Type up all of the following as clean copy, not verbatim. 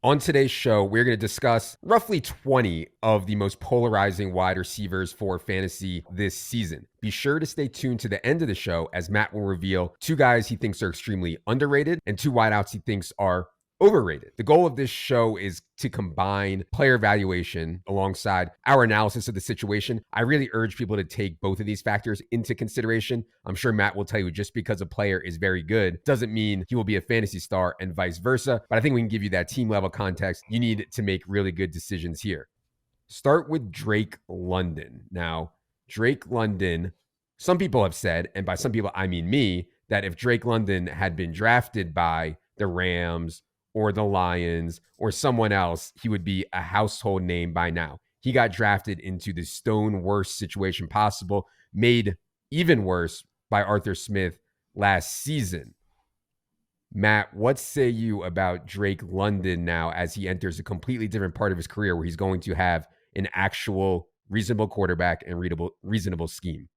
On today's show, we're going to discuss roughly 20 of the most polarizing wide receivers for fantasy this season. Be sure to stay tuned to the end of the show as Matt will reveal two guys he thinks are extremely underrated and two wideouts he thinks are overrated. The goal of this show is to combine player evaluation alongside our analysis of the situation. I really urge people to take both of these factors into consideration. I'm sure Matt will tell you just because a player is very good doesn't mean he will be a fantasy star and vice versa. But I think we can give you that team level context you need to make really good decisions here. Start with Drake London. Now, Drake London, some people have said, and by some people I mean me, that if Drake London had been drafted by the Rams or the Lions or someone else, he would be a household name by now. He got drafted into the stone worst situation possible, made even worse by Arthur Smith last season. Matt, what say you about Drake London now as he enters a completely different part of his career where he's going to have an actual reasonable quarterback and reasonable scheme?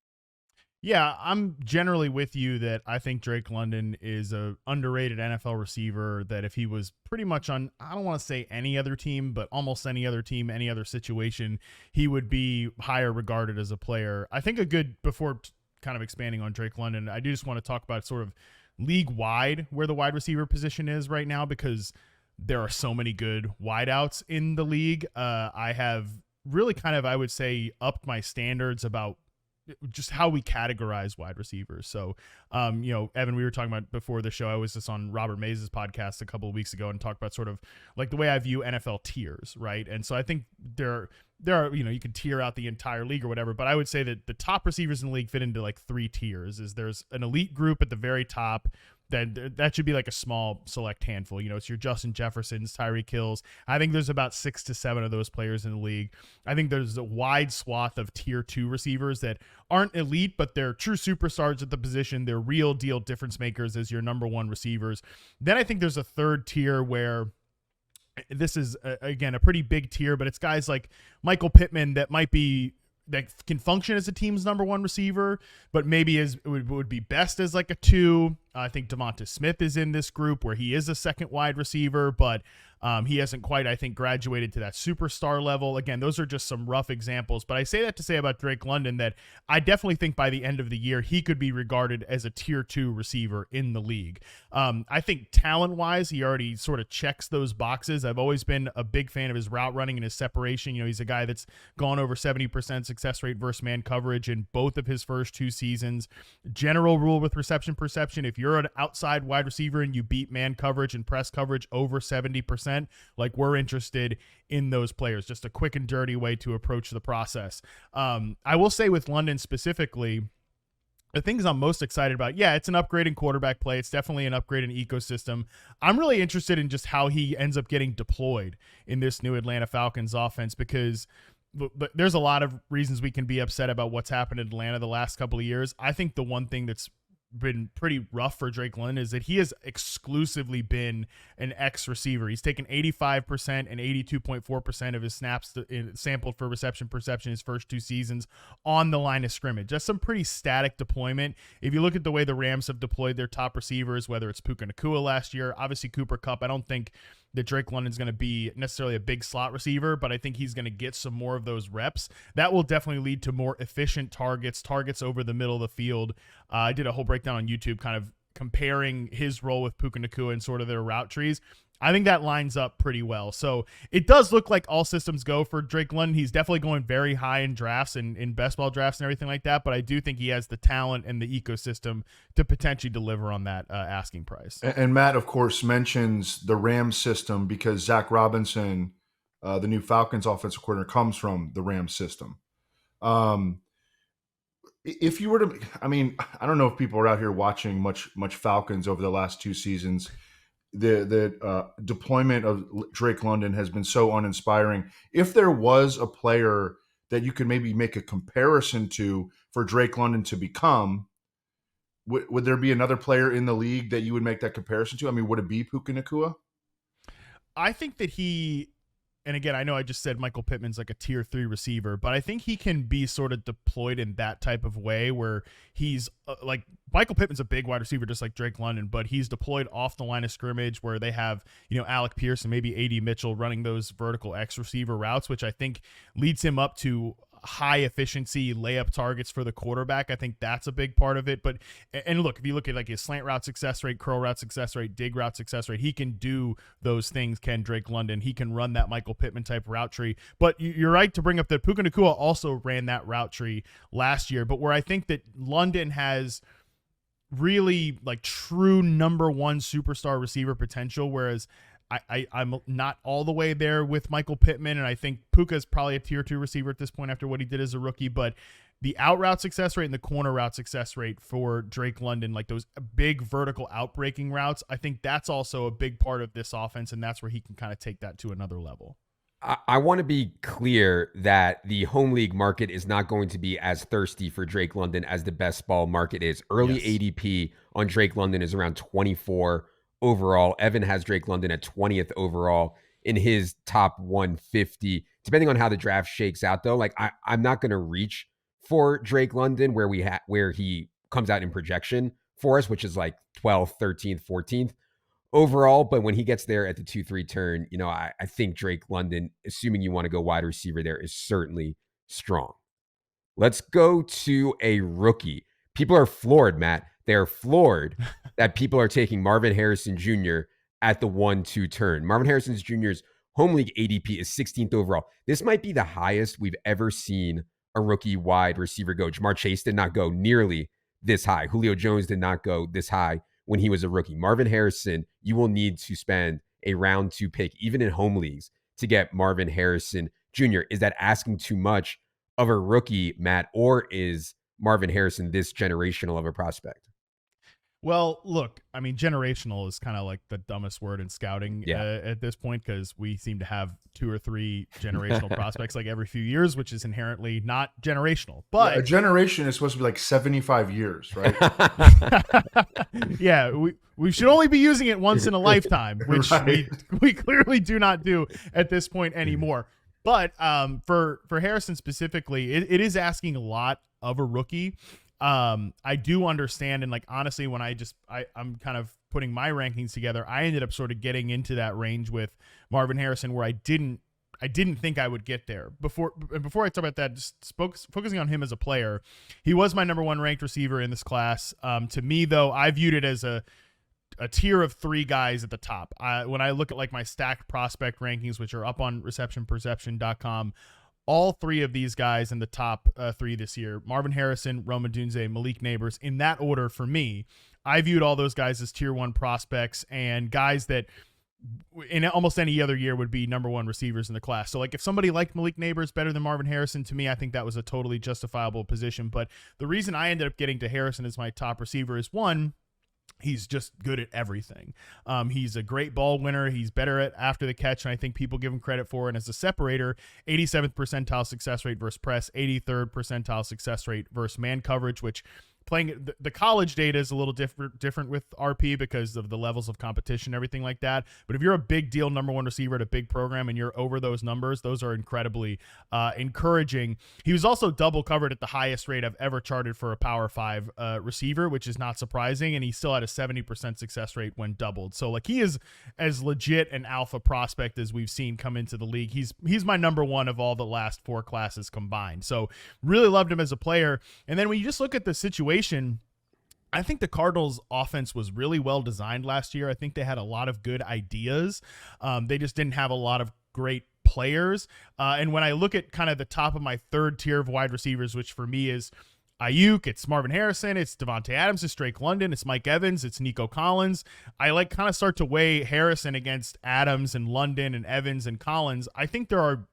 Yeah, I'm generally with you that I think Drake London is a underrated NFL receiver that if he was pretty much on, I don't want to say any other team, but almost any other team, any other situation, he would be higher regarded as a player. I think before kind of expanding on Drake London, I do just want to talk about sort of league wide where the wide receiver position is right now because there are so many good wideouts in the league. I have really kind of, I would say, upped my standards about just how we categorize wide receivers. So, Evan, we were talking about before the show, I was just on Robert Mays' podcast a couple of weeks ago and talked about sort of like the way I view NFL tiers, right? And so I think there are, you can tier out the entire league or whatever, but I would say that the top receivers in the league fit into like three tiers. There's an elite group at the very top. Then that should be like a small select handful. It's your Justin Jeffersons, Tyreek Hills. I think there's about 6 to 7 of those players in the league. I think there's a wide swath of tier 2 receivers that aren't elite, but they're true superstars at the position. They're real deal difference makers as your number one receivers. Then I think there's a third tier where this is, again, a pretty big tier, but it's guys like Michael Pittman that can function as a team's number one receiver, but maybe would be best as like a 2. I think Devonta Smith is in this group where he is a second wide receiver, but he hasn't quite, I think, graduated to that superstar level. Again, those are just some rough examples, but I say that to say about Drake London that I definitely think by the end of the year, he could be regarded as a tier 2 receiver in the league. I think talent-wise, he already sort of checks those boxes. I've always been a big fan of his route running and his separation. He's a guy that's gone over 70% success rate versus man coverage in both of his first 2 seasons. General rule with reception perception, if you're an outside wide receiver and you beat man coverage and press coverage over 70%, like we're interested in those players. Just a quick and dirty way to approach the process. I will say with London specifically, the things I'm most excited about, it's an upgrade in quarterback play. It's definitely an upgrade in ecosystem. I'm really interested in just how he ends up getting deployed in this new Atlanta Falcons offense because but there's a lot of reasons we can be upset about what's happened in Atlanta the last couple of years. I think the one thing that's been pretty rough for Drake London is that he has exclusively been an X receiver. He's taken 85% and 82.4% of his snaps sampled for reception perception his first 2 seasons on the line of scrimmage. That's some pretty static deployment. If you look at the way the Rams have deployed their top receivers, whether it's Puka Nacua last year, obviously Cooper Kupp, I don't think that Drake London's going to be necessarily a big slot receiver, but I think he's going to get some more of those reps. That will definitely lead to more efficient targets over the middle of the field. I did a whole breakdown on YouTube kind of comparing his role with Puka Nacua and sort of their route trees. I think that lines up pretty well. So it does look like all systems go for Drake London. He's definitely going very high in drafts and in best ball drafts and everything like that. But I do think he has the talent and the ecosystem to potentially deliver on that asking price. And Matt, of course, mentions the Rams system because Zach Robinson, the new Falcons offensive coordinator, comes from the Rams system. If you were to, I don't know if people are out here watching much Falcons over the last 2 seasons. The deployment of Drake London has been so uninspiring. If there was a player that you could maybe make a comparison to for Drake London to become, would there be another player in the league that you would make that comparison to? Would it be Puka Nacua? I think that he and again, I know I just said Michael Pittman's like a tier 3 receiver, but I think he can be sort of deployed in that type of way where he's like Michael Pittman's a big wide receiver, just like Drake London, but he's deployed off the line of scrimmage where they have, Alec Pierce and maybe AD Mitchell running those vertical X receiver routes, which I think leads him up to high efficiency layup targets for the quarterback. I think that's a big part of it. But, and look, if you look at like his slant route success rate, curl route success rate, dig route success rate, he can do those things. Ken Drake London, he can run that Michael Pittman type route tree. But you're right to bring up that Puka Nacua also ran that route tree last year. But where I think that London has really like true number one superstar receiver potential, whereas I'm not all the way there with Michael Pittman, and I think Puka's probably a tier 2 receiver at this point after what he did as a rookie, but the out route success rate and the corner route success rate for Drake London, like those big vertical outbreaking routes, I think that's also a big part of this offense, and that's where he can kind of take that to another level. I want to be clear that the home league market is not going to be as thirsty for Drake London as the best ball market is. Early ADP on Drake London is around 24 overall. Evan has Drake London at 20th overall in his top 150. Depending on how the draft shakes out, though, like I'm not going to reach for Drake London where he comes out in projection for us, which is like 12th, 13th, 14th overall. But when he gets there at the 2-3 turn, I think Drake London, assuming you want to go wide receiver there, is certainly strong. Let's go to a rookie. People are floored, Matt. They're floored that people are taking Marvin Harrison Jr. at the 1-2 turn. Marvin Harrison Jr.'s home league ADP is 16th overall. This might be the highest we've ever seen a rookie wide receiver go. Jamar Chase did not go nearly this high. Julio Jones did not go this high when he was a rookie. Marvin Harrison, you will need to spend a round 2 pick, even in home leagues, to get Marvin Harrison Jr. Is that asking too much of a rookie, Matt, or is Marvin Harrison this generational of a prospect? Well, look, I mean, generational is kind of like the dumbest word in scouting at this point, because we seem to have 2 or 3 generational prospects like every few years, which is inherently not generational. But a generation is supposed to be like 75 years, right? Yeah, we should only be using it once in a lifetime, which Right. we clearly do not do at this point anymore. But for Harrison specifically, it is asking a lot of a rookie. I do understand, and like honestly, when I'm kind of putting my rankings together, I ended up sort of getting into that range with Marvin Harrison where I didn't think I would get there. Before I talk about that, just focusing on him as a player, he was my number 1 ranked receiver in this class. To me, though, I viewed it as a tier of 3 guys at the top. When I look at like my stacked prospect rankings, which are up on receptionperception.com, all 3 of these guys in the top 3 this year, Marvin Harrison, Rome Odunze, Malik Neighbors, in that order for me, I viewed all those guys as tier 1 prospects and guys that in almost any other year would be number 1 receivers in the class. So like if somebody liked Malik Neighbors better than Marvin Harrison, to me, I think that was a totally justifiable position. But the reason I ended up getting to Harrison as my top receiver is, one, he's just good at everything. He's a great ball winner. He's better at after the catch, and I think people give him credit for it. And as a separator, 87th percentile success rate versus press, 83rd percentile success rate versus man coverage, which playing the college data is a little different with RP because of the levels of competition, everything like that. But if you're a big deal number 1 receiver at a big program and you're over those numbers, those are incredibly encouraging. He was also double covered at the highest rate I've ever charted for a Power 5 receiver, which is not surprising. And he still had a 70% success rate when doubled. So like he is as legit an alpha prospect as we've seen come into the league. He's my number 1 of all the last 4 classes combined. So really loved him as a player. And then when you just look at the situation, I think the Cardinals offense was really well designed last year. I think they had a lot of good ideas. They just didn't have a lot of great players. And when I look at kind of the top of my 3rd tier of wide receivers, which for me is Ayuk, it's Marvin Harrison, it's Devontae Adams, it's Drake London, it's Mike Evans, it's Nico Collins. I like kind of start to weigh Harrison against Adams and London and Evans and Collins. I think there are,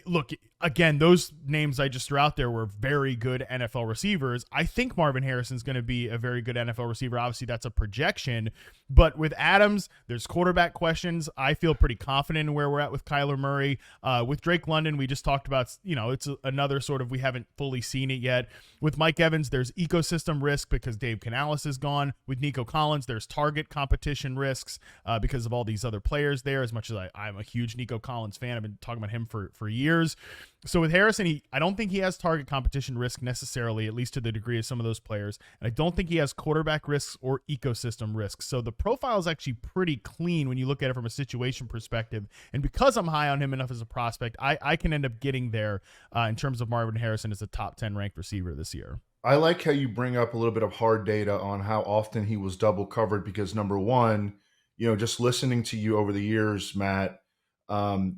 look, again, those names I just threw out there were very good NFL receivers. I think Marvin Harrison's going to be a very good NFL receiver. Obviously, that's a projection. But with Adams, there's quarterback questions. I feel pretty confident in where we're at with Kyler Murray. With Drake London, we just talked about, it's another sort of, we haven't fully seen it yet. With Mike Evans, there's ecosystem risk because Dave Canales is gone. With Nico Collins, there's target competition risks because of all these other players there, as much as I'm a huge Nico Collins fan. I've been talking about him for years. So with Harrison, I don't think he has target competition risk necessarily, at least to the degree of some of those players. And I don't think he has quarterback risks or ecosystem risks. So the profile is actually pretty clean when you look at it from a situation perspective. And because I'm high on him enough as a prospect, I can end up getting there in terms of Marvin Harrison as a top 10 ranked receiver this year. I like how you bring up a little bit of hard data on how often he was double covered because, number one, just listening to you over the years, Matt,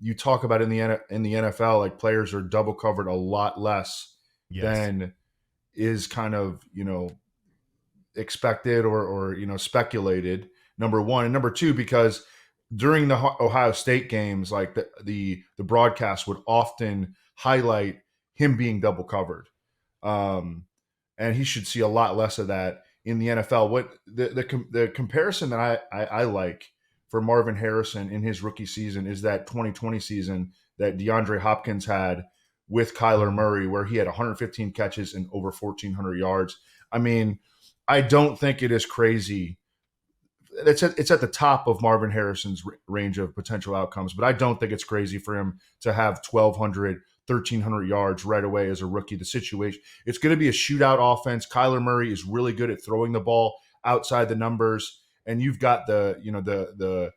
you talk about in the NFL, like players are double covered a lot less than is kind of, expected or speculated, number one. And number two, because during the Ohio State games, like the broadcast would often highlight him being double covered. And he should see a lot less of that in the NFL. What the comparison that I like for Marvin Harrison in his rookie season is that 2020 season that DeAndre Hopkins had with Kyler Murray, where he had 115 catches and over 1,400 yards. I mean, I don't think it is crazy. It's at the top of Marvin Harrison's range of potential outcomes, but I don't think it's crazy for him to have 1,200, 1,300 yards right away as a rookie. The situation, it's going to be a shootout offense. Kyler Murray is really good at throwing the ball outside the numbers, and you've got the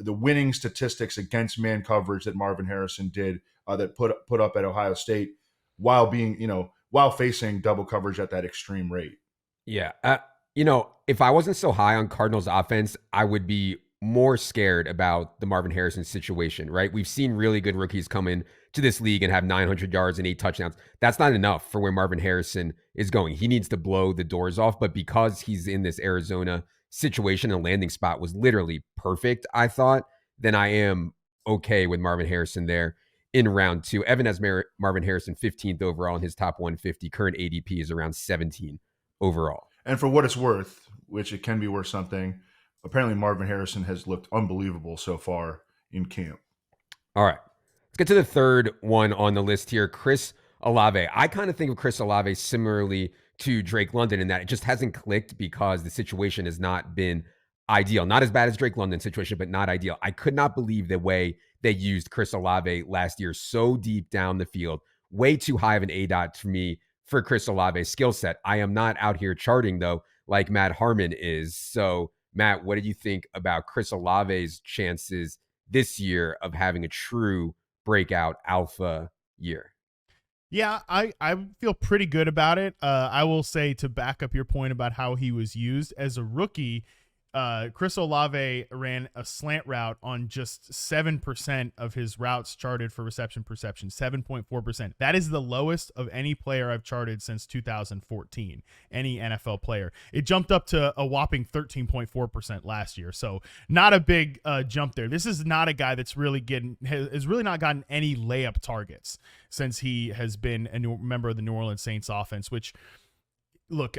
winning statistics against man coverage that Marvin Harrison did that put up at Ohio State while being while facing double coverage at that extreme rate. Yeah. If I wasn't so high on Cardinals offense, I would be more scared about the Marvin Harrison situation, right? We've seen really good rookies come in to this league and have 900 yards and 8 touchdowns. That's not enough for where Marvin Harrison is going. He needs to blow the doors off, but because he's in this Arizona situation, the landing spot was literally perfect, I thought, then I am okay with Marvin Harrison there in round 2. Evan has Marvin Harrison 15th overall in his top 150. Current ADP is around 17 overall. And for what it's worth, which it can be worth something, apparently Marvin Harrison has looked unbelievable so far in camp. All right. Let's get to the third one on the list here, Chris Olave. I kind of think of Chris Olave similarly to Drake London in that it just hasn't clicked because the situation has not been ideal. Not as bad as Drake London's situation, but not ideal. I could not believe the way they used Chris Olave last year so deep down the field. Way too high of an ADOT for me for Chris Olave's skill set. I am not out here charting, though, like Matt Harmon is. So, Matt, what did you think about Chris Olave's chances this year of having a true breakout alpha year? Yeah, I feel pretty good about it. I will say, to back up your point about how he was used as a rookie, Chris Olave ran a slant route on just 7% of his routes charted for reception perception, 7.4%. That is the lowest of any player I've charted since 2014, any NFL player. It jumped up to a whopping 13.4% last year. So not a big jump there. This is not a guy that's really has really not gotten any layup targets since he has been a member of the New Orleans Saints offense, which, look,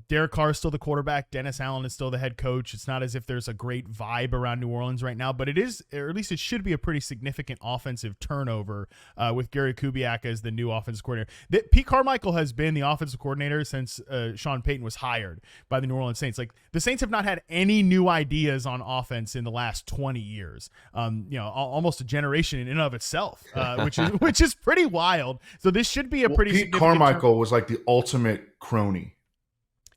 Derek Carr is still the quarterback. Dennis Allen is still the head coach. It's not as if there's a great vibe around New Orleans right now, but it is, or at least it should be, a pretty significant offensive turnover with Gary Kubiak as the new offensive coordinator. Pete Carmichael has been the offensive coordinator since Sean Payton was hired by the New Orleans Saints. Like, the Saints have not had any new ideas on offense in the last 20 years. Almost a generation in and of itself, which is pretty wild. So this should be a pretty Pete Carmichael was like the ultimate crony.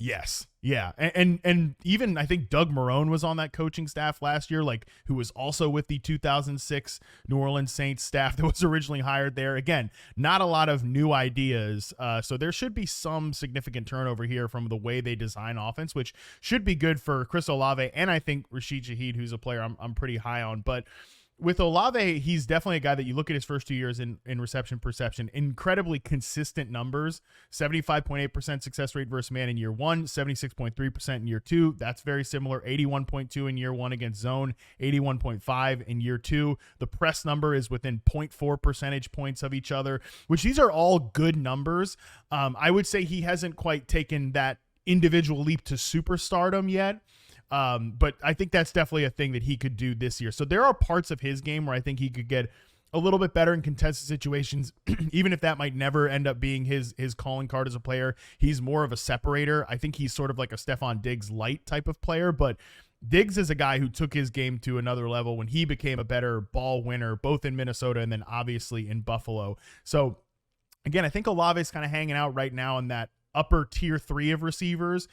Yes. Yeah. And even I think Doug Marrone was on that coaching staff last year, like, who was also with the 2006 New Orleans Saints staff that was originally hired there. Again, not a lot of new ideas. So there should be some significant turnover here from the way they design offense, which should be good for Chris Olave. And I think Rashid Shaheed, who's a player I'm pretty high on. But with Olave, he's definitely a guy that you look at his first 2 years in reception perception, incredibly consistent numbers, 75.8% success rate versus man in year 1, 76.3% in year 2. That's very similar. 81.2 in year 1 against zone, 81.5 in year 2. The press number is within 0.4 percentage points of each other, which these are all good numbers. I would say he hasn't quite taken that individual leap to superstardom yet. But I think that's definitely a thing that he could do this year. So there are parts of his game where I think he could get a little bit better in contested situations, even if that might never end up being his calling card as a player. He's more of a separator. I think he's sort of like a Stephon Diggs light type of player, but Diggs is a guy who took his game to another level when he became a better ball winner, both in Minnesota and then obviously in Buffalo. So again, I think Olave is kind of hanging out right now in that upper tier 3 of receivers.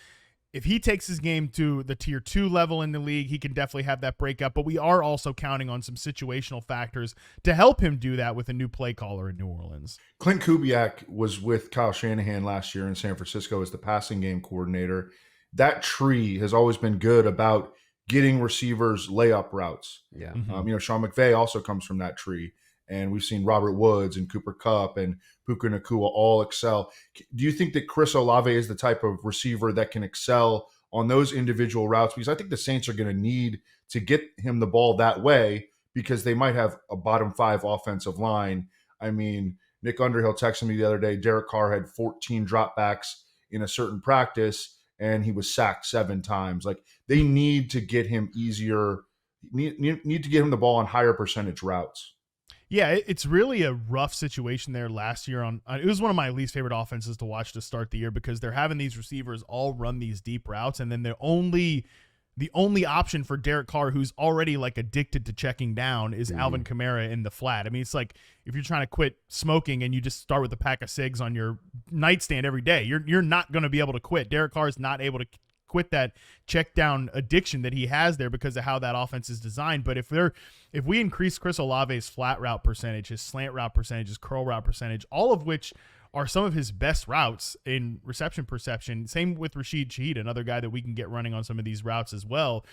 If he takes his game to the tier 2 level in the league, he can definitely have that breakout, but we are also counting on some situational factors to help him do that with a new play caller in New Orleans. Clint Kubiak was with Kyle Shanahan last year in San Francisco as the passing game coordinator. That tree has always been good about getting receivers layup routes. Yeah. Sean McVay also comes from that tree. And we've seen Robert Woods and Cooper Kupp and Puka Nacua all excel. Do you think that Chris Olave is the type of receiver that can excel on those individual routes? Because I think the Saints are going to need to get him the ball that way because they might have a bottom 5 offensive line. I mean, Nick Underhill texted me the other day, Derek Carr had 14 dropbacks in a certain practice, and he was sacked 7 times. Like, they need to get him easier, need to get him the ball on higher percentage routes. Yeah, it's really a rough situation there last year. It was one of my least favorite offenses to watch to start the year because they're having these receivers all run these deep routes, and then the only option for Derek Carr, who's already like addicted to checking down, is Alvin Kamara in the flat. I mean, it's like if you're trying to quit smoking and you just start with a pack of cigs on your nightstand every day, you're not going to be able to quit. Derek Carr is not able to quit that check down addiction that he has there because of how that offense is designed. But if we increase Chris Olave's flat route percentage, his slant route percentage, his curl route percentage, all of which are some of his best routes in reception perception. Same with Rashid Shaheed, another guy that we can get running on some of these routes as well.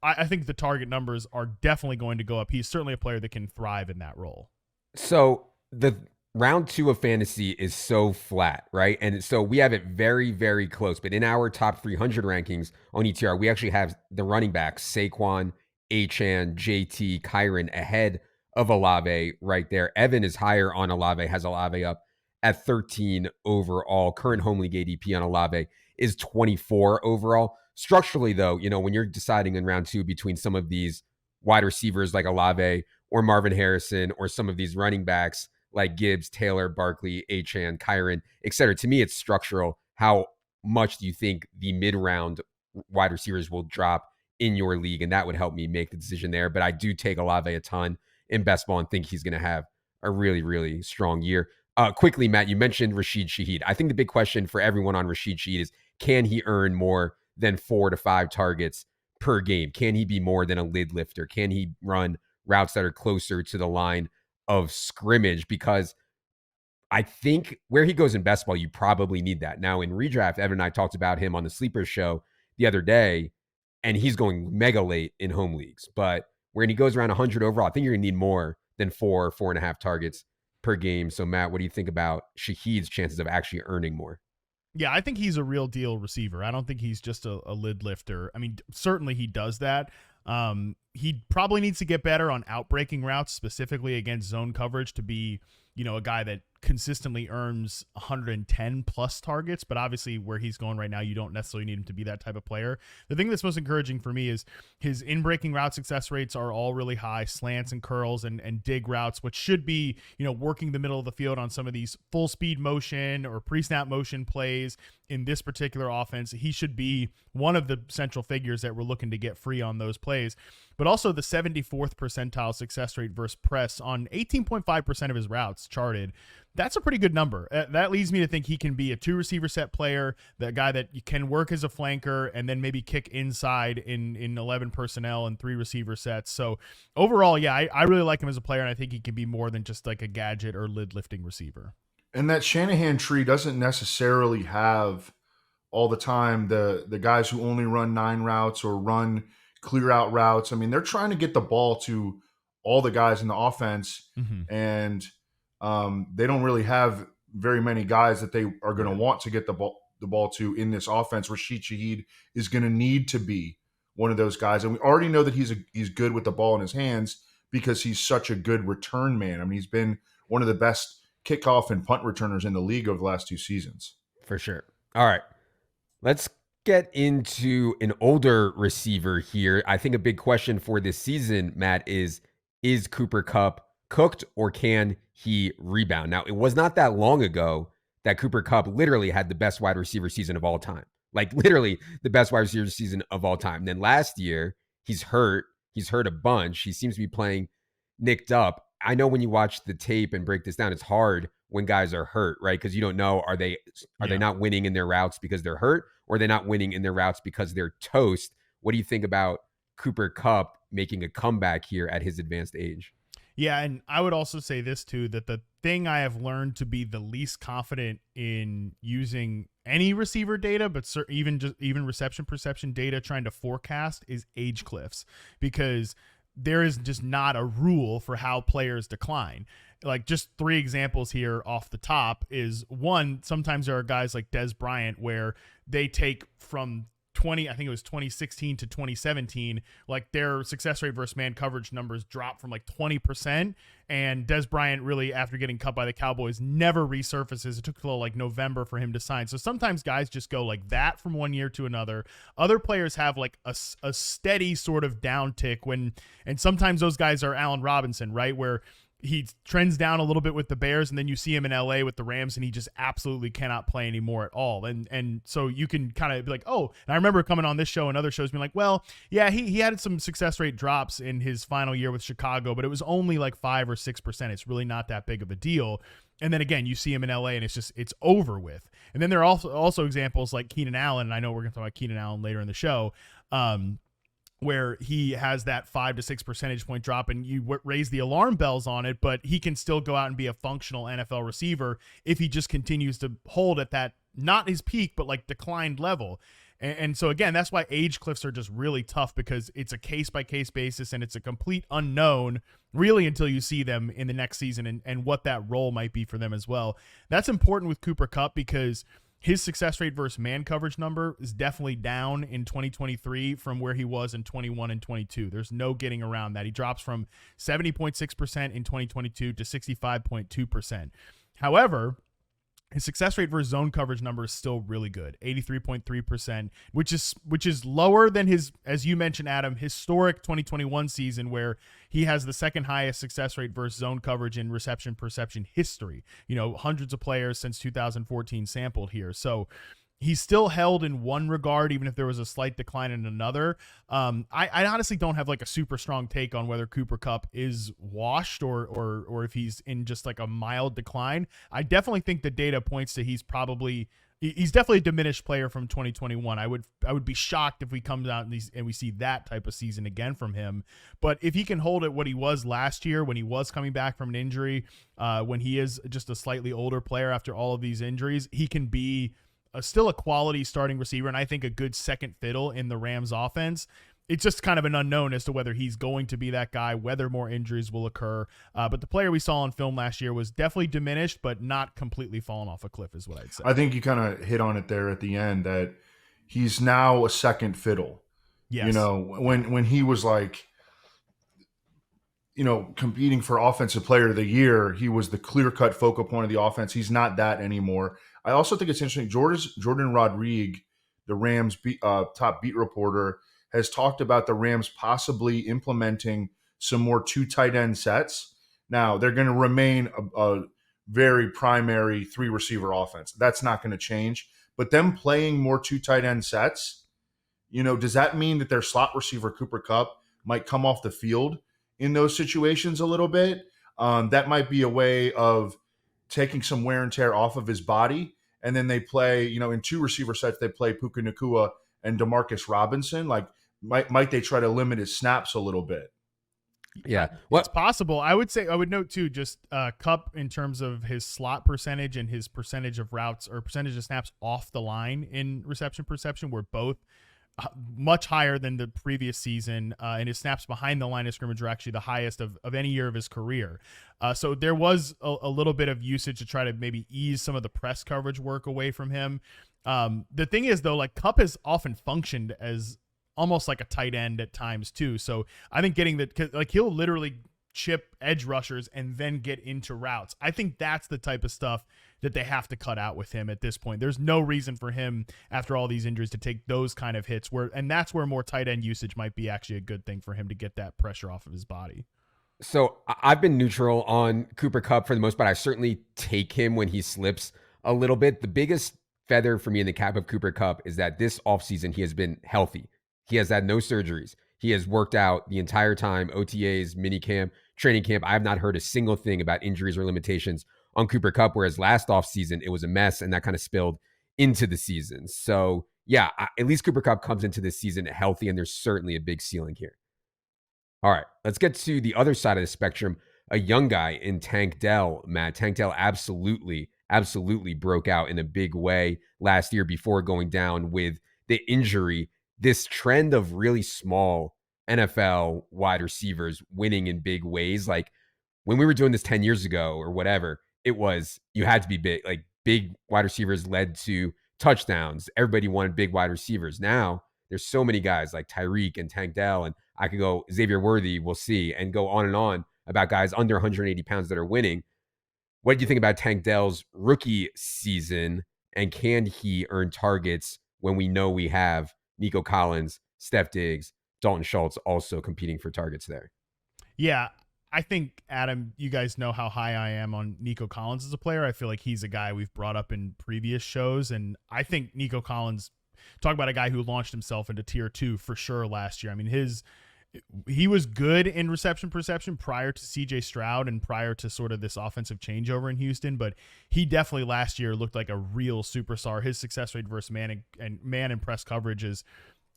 I think the target numbers are definitely going to go up. He's certainly a player that can thrive in that role. So the round 2 of fantasy is so flat, right? And so we have it very, very close. But in our top 300 rankings on ETR, we actually have the running backs, Saquon, Achane, JT, Kyron ahead of Olave right there. Evan is higher on Olave, has Olave up at 13 overall. Current home league ADP on Olave is 24 overall. Structurally, though, when you're deciding in round 2 between some of these wide receivers like Olave or Marvin Harrison or some of these running backs like Gibbs, Taylor, Barkley, Achane, Kyron, etc. To me, it's structural. How much do you think the mid-round wide receivers will drop in your league? And that would help me make the decision there. But I do take Olave a ton in best ball and think he's going to have a really, really strong year. Quickly, Matt, you mentioned Rashid Shaheed. I think the big question for everyone on Rashid Shaheed is, can he earn more than 4 to 5 targets per game? Can he be more than a lid lifter? Can he run routes that are closer to the line of scrimmage? Because I think where he goes in best ball, you probably need that. Now in redraft, Evan and I talked about him on the Sleepers show the other day, and he's going mega late in home leagues. But when he goes around 100 overall, I think you're going to need more than 4.5 targets per game. So Matt, what do you think about Shaheed's chances of actually earning more? Yeah, I think he's a real deal receiver. I don't think he's just a lid lifter. I mean, certainly he does that. He probably needs to get better on outbreaking routes, specifically against zone coverage, to be, a guy that consistently earns 110 plus targets. But obviously where he's going right now, you don't necessarily need him to be that type of player. The thing that's most encouraging for me is his in-breaking route success rates are all really high, slants and curls and dig routes, which should be, working the middle of the field on some of these full speed motion or pre-snap motion plays. In this particular offense, he should be one of the central figures that we're looking to get free on those plays. But also the 74th percentile success rate versus press on 18.5% of his routes charted. That's a pretty good number. That leads me to think he can be a 2 receiver set player, that guy that you can work as a flanker and then maybe kick inside in 11 personnel and 3 receiver sets. So overall, yeah, I really like him as a player, and I think he can be more than just like a gadget or lid lifting receiver. And that Shanahan tree doesn't necessarily have all the time the guys who only run 9 routes or run clear out routes. I mean, they're trying to get the ball to all the guys in the offense, and they don't really have very many guys that they are going to want to get the ball to in this offense. Rashid Shaheed is going to need to be one of those guys, and we already know that he's good with the ball in his hands because he's such a good return man. I mean, he's been one of the best kickoff and punt returners in the league over the last 2 seasons. For sure. All right. Let's get into an older receiver here. I think a big question for this season, Matt, is Cooper Kupp cooked or can he rebound? Now, it was not that long ago that Cooper Kupp literally had the best wide receiver season of all time. Like literally the best wide receiver season of all time. Then last year, he's hurt. He's hurt a bunch. He seems to be playing nicked up. I know when you watch the tape and break this down, it's hard when guys are hurt, right? Because you don't know, are they not winning in their routes because they're hurt, or are they not winning in their routes because they're toast? What do you think about Cooper Kupp making a comeback here at his advanced age? Yeah, and I would also say this too, that the thing I have learned to be the least confident in using any receiver data, but even reception perception data trying to forecast is age cliffs, because there is just not a rule for how players decline. Like just 3 examples here off the top is one, sometimes there are guys like Des Bryant where they take from 2016 to 2017, like their success rate versus man coverage numbers drop from like 20%. And Des Bryant really, after getting cut by the Cowboys, never resurfaces. It took till like November for him to sign. So sometimes guys just go like that from one year to another. Other players have like a steady sort of downtick and sometimes those guys are Allen Robinson, right? Where he trends down a little bit with the Bears, and then you see him in LA with the Rams, and he just absolutely cannot play anymore at all. And so you can kind of be like, oh, and I remember coming on this show and other shows being like, well, yeah, he had some success rate drops in his final year with Chicago, but it was only like 5 or 6%. It's really not that big of a deal. And then again, you see him in LA and it's over with. And then there are also examples like Keenan Allen, and I know we're going to talk about Keenan Allen later in the show, where he has that 5 to 6 percentage point drop, and you raise the alarm bells on it, but he can still go out and be a functional NFL receiver if he just continues to hold at that, not his peak, but like declined level. And so again, that's why age cliffs are just really tough, because it's a case by case basis and it's a complete unknown really until you see them in the next season and what that role might be for them as well. That's important with Cooper Kupp because his success rate versus man coverage number is definitely down in 2023 from where he was in 21 and 22. There's no getting around that. He drops from 70.6% in 2022 to 65.2%. However, his success rate versus zone coverage number is still really good, 83.3%, which is lower than his, as you mentioned, Adam, historic 2021 season where he has the second highest success rate versus zone coverage in reception perception history. You know, hundreds of players since 2014 sampled here. So he's still held in one regard, even if there was a slight decline in another. I honestly don't have like a super strong take on whether Cooper Kupp is washed or if he's in just like a mild decline. I definitely think the data points to he's definitely a diminished player from 2021. I would be shocked if we come out and we see that type of season again from him. But if he can hold at what he was last year when he was coming back from an injury, when he is just a slightly older player after all of these injuries, he can be still a quality starting receiver, and I think a good second fiddle in the Rams offense. It's just kind of an unknown as to whether he's going to be that guy, whether more injuries will occur. But the player we saw on film last year was definitely diminished, but not completely fallen off a cliff is what I'd say. I think you kind of hit on it there at the end that he's now a second fiddle. Yes. You know, when he was like, you know, competing for offensive player of the year, he was the clear-cut focal point of the offense. He's not that anymore. I also think it's interesting. Jordan Rodriguez, the Rams top beat reporter, has talked about the Rams possibly implementing some more 2 tight end sets. Now, they're going to remain a very primary 3 receiver offense. That's not going to change. But them playing more 2 tight end sets, you know, does that mean that their slot receiver, Cooper Kupp, might come off the field in those situations a little bit? That might be a way of taking some wear and tear off of his body. And then they play, you know, in 2 receiver sets, they play Puka Nacua and Demarcus Robinson. Like, might they try to limit his snaps a little bit? Yeah, it's possible. I would note too, just Kupp in terms of his slot percentage and his percentage of routes or percentage of snaps off the line in reception perception were both much higher than the previous season, and his snaps behind the line of scrimmage are actually the highest of any year of his career. So there was a little bit of usage to try to maybe ease some of the press coverage work away from him. The thing is, though, like Kupp has often functioned as almost like a tight end at times too. So I think he'll literally chip edge rushers and then get into routes. I think that's the type of stuff that they have to cut out with him at this point. There's no reason for him after all these injuries to take those kind of hits, and that's where more tight end usage might be actually a good thing for him to get that pressure off of his body. So I've been neutral on Cooper Kupp for the most part. I certainly take him when he slips a little bit. The biggest feather for me in the cap of Cooper Kupp is that this offseason he has been healthy. He has had no surgeries. He has worked out the entire time, OTAs, minicamp, training camp. I have not heard a single thing about injuries or limitations on Cooper Kupp, whereas last offseason it was a mess, and that kind of spilled into the season. So, yeah, at least Cooper Kupp comes into this season healthy, and there's certainly a big ceiling here. All right, let's get to the other side of the spectrum. A young guy in Tank Dell, Matt. Tank Dell absolutely broke out in a big way last year before going down with the injury. This trend of really small NFL wide receivers winning in big ways. Like when we were doing this 10 years ago or whatever, it was, you had to be big. Like big wide receivers led to touchdowns. Everybody wanted big wide receivers. Now there's so many guys like Tyreek and Tank Dell, and I could go Xavier Worthy, we'll see, and go on and on about guys under 180 pounds that are winning. What do you think about Tank Dell's rookie season, and can he earn targets when we know we have Nico Collins, Steph Diggs, Dalton Schultz also competing for targets there? Yeah, I think, Adam, you guys know how high I am on Nico Collins as a player. I feel like he's a guy we've brought up in previous shows, and I think Nico Collins, talk about a guy who launched himself into tier 2 for sure last year. I mean, he was good in reception perception prior to CJ Stroud and prior to sort of this offensive changeover in Houston, but he definitely last year looked like a real superstar. His success rate versus man and press coverage is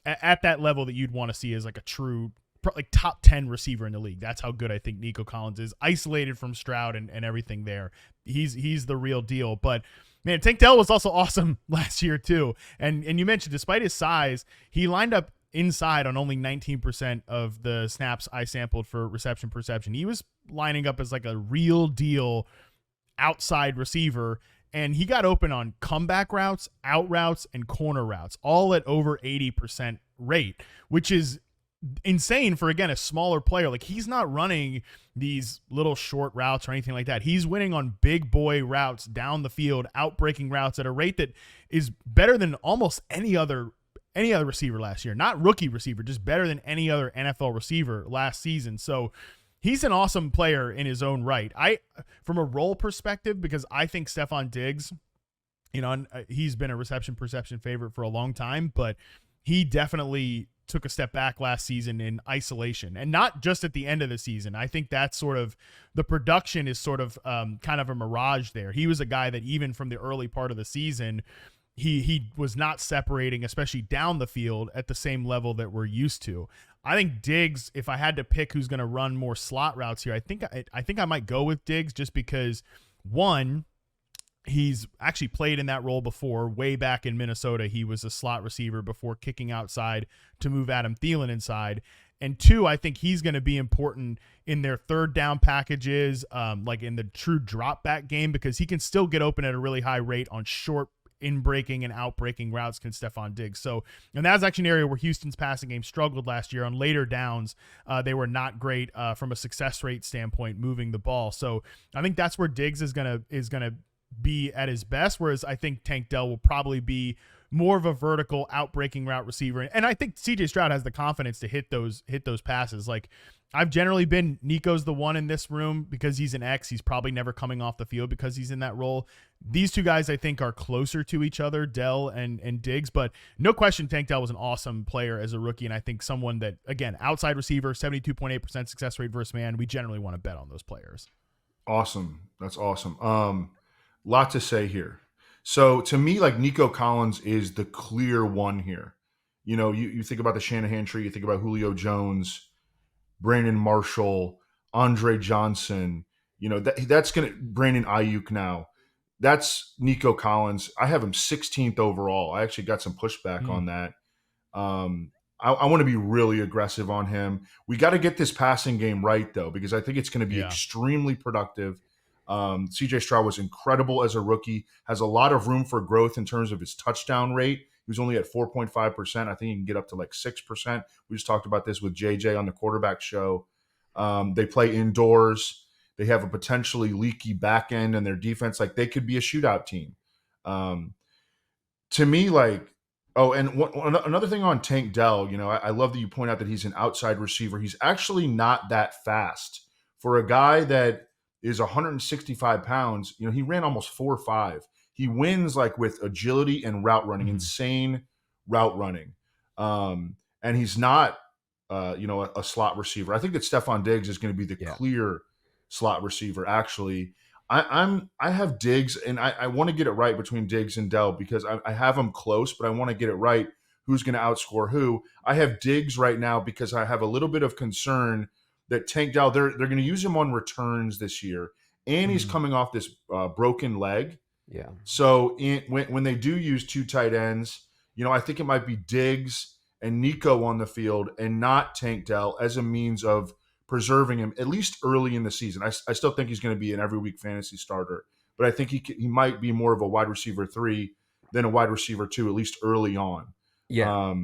at that level that you'd want to see as like a true like top 10 receiver in the league. That's how good I think Nico Collins is, isolated from Stroud and everything there. He's the real deal. But man, Tank Dell was also awesome last year too. And you mentioned, despite his size, he lined up inside on only 19% of the snaps I sampled for reception perception. He was lining up as like a real deal outside receiver, and he got open on comeback routes, out routes, and corner routes, all at over 80% rate, which is insane for, again, a smaller player. Like, he's not running these little short routes or anything like that. He's winning on big boy routes down the field, outbreaking routes at a rate that is better than almost any other receiver last year. Not rookie receiver, just better than any other NFL receiver last season. So he's an awesome player in his own right. From a role perspective, because I think Stephon Diggs, he's been a reception perception favorite for a long time, but he definitely took a step back last season in isolation, and not just at the end of the season. I think that's sort of the production is sort of kind of a mirage there. He was a guy that even from the early part of the season, he was not separating, especially down the field, at the same level that we're used to. I think Diggs, if I had to pick who's going to run more slot routes here, I think I might go with Diggs, just because, one, he's actually played in that role before. Way back in Minnesota, he was a slot receiver before kicking outside to move Adam Thielen inside. And two, I think he's going to be important in their third down packages, like in the true drop back game, because he can still get open at a really high rate on short in-breaking and out-breaking routes can Stephon Diggs. So, and that was actually an area where Houston's passing game struggled last year. On later downs, they were not great from a success rate standpoint moving the ball. So I think that's where Diggs is gonna be at his best, whereas I think Tank Dell will probably be more of a vertical out-breaking route receiver. And I think CJ Stroud has the confidence to hit those passes. Like, I've generally been Nico's the one in this room because he's an X. He's probably never coming off the field because he's in that role. These two guys, I think, are closer to each other, Dell and Diggs. But no question, Tank Dell was an awesome player as a rookie, and I think someone that, again, outside receiver, 72.8% success rate versus man, we generally want to bet on those players. Awesome. That's awesome. Lot to say here. So to me, like, Nico Collins is the clear one here. You think about the Shanahan tree, you think about Julio Jones, Brandon Marshall, Andre Johnson, that's going to Brandon Ayuk now. That's Nico Collins. I have him 16th overall. I actually got some pushback on that. I want to be really aggressive on him. We got to get this passing game right, though, because I think it's going to be extremely productive. CJ Stroud was incredible as a rookie, has a lot of room for growth in terms of his touchdown rate. He was only at 4.5%. I think he can get up to like 6%. We just talked about this with JJ on the quarterback show. They play indoors. They have a potentially leaky back end in their defense. Like, they could be a shootout team. To me, like, oh, and another thing on Tank Dell, I love that you point out that he's an outside receiver. He's actually not that fast. For a guy that is 165 pounds, he ran almost 4.5. He wins like with agility and route running, insane route running. And he's not, a slot receiver. I think that Stephon Diggs is going to be the clear slot receiver, actually. I have Diggs, and I want to get it right between Diggs and Dell because I have them close, but I want to get it right. Who's going to outscore who? I have Diggs right now because I have a little bit of concern that Tank Dell, they're going to use him on returns this year, and he's coming off this broken leg. Yeah. So when they do use two tight ends, I think it might be Diggs and Nico on the field and not Tank Dell as a means of preserving him at least early in the season. I still think he's going to be an every week fantasy starter, but I think he might be more of a wide receiver 3 than a wide receiver 2, at least early on. Yeah.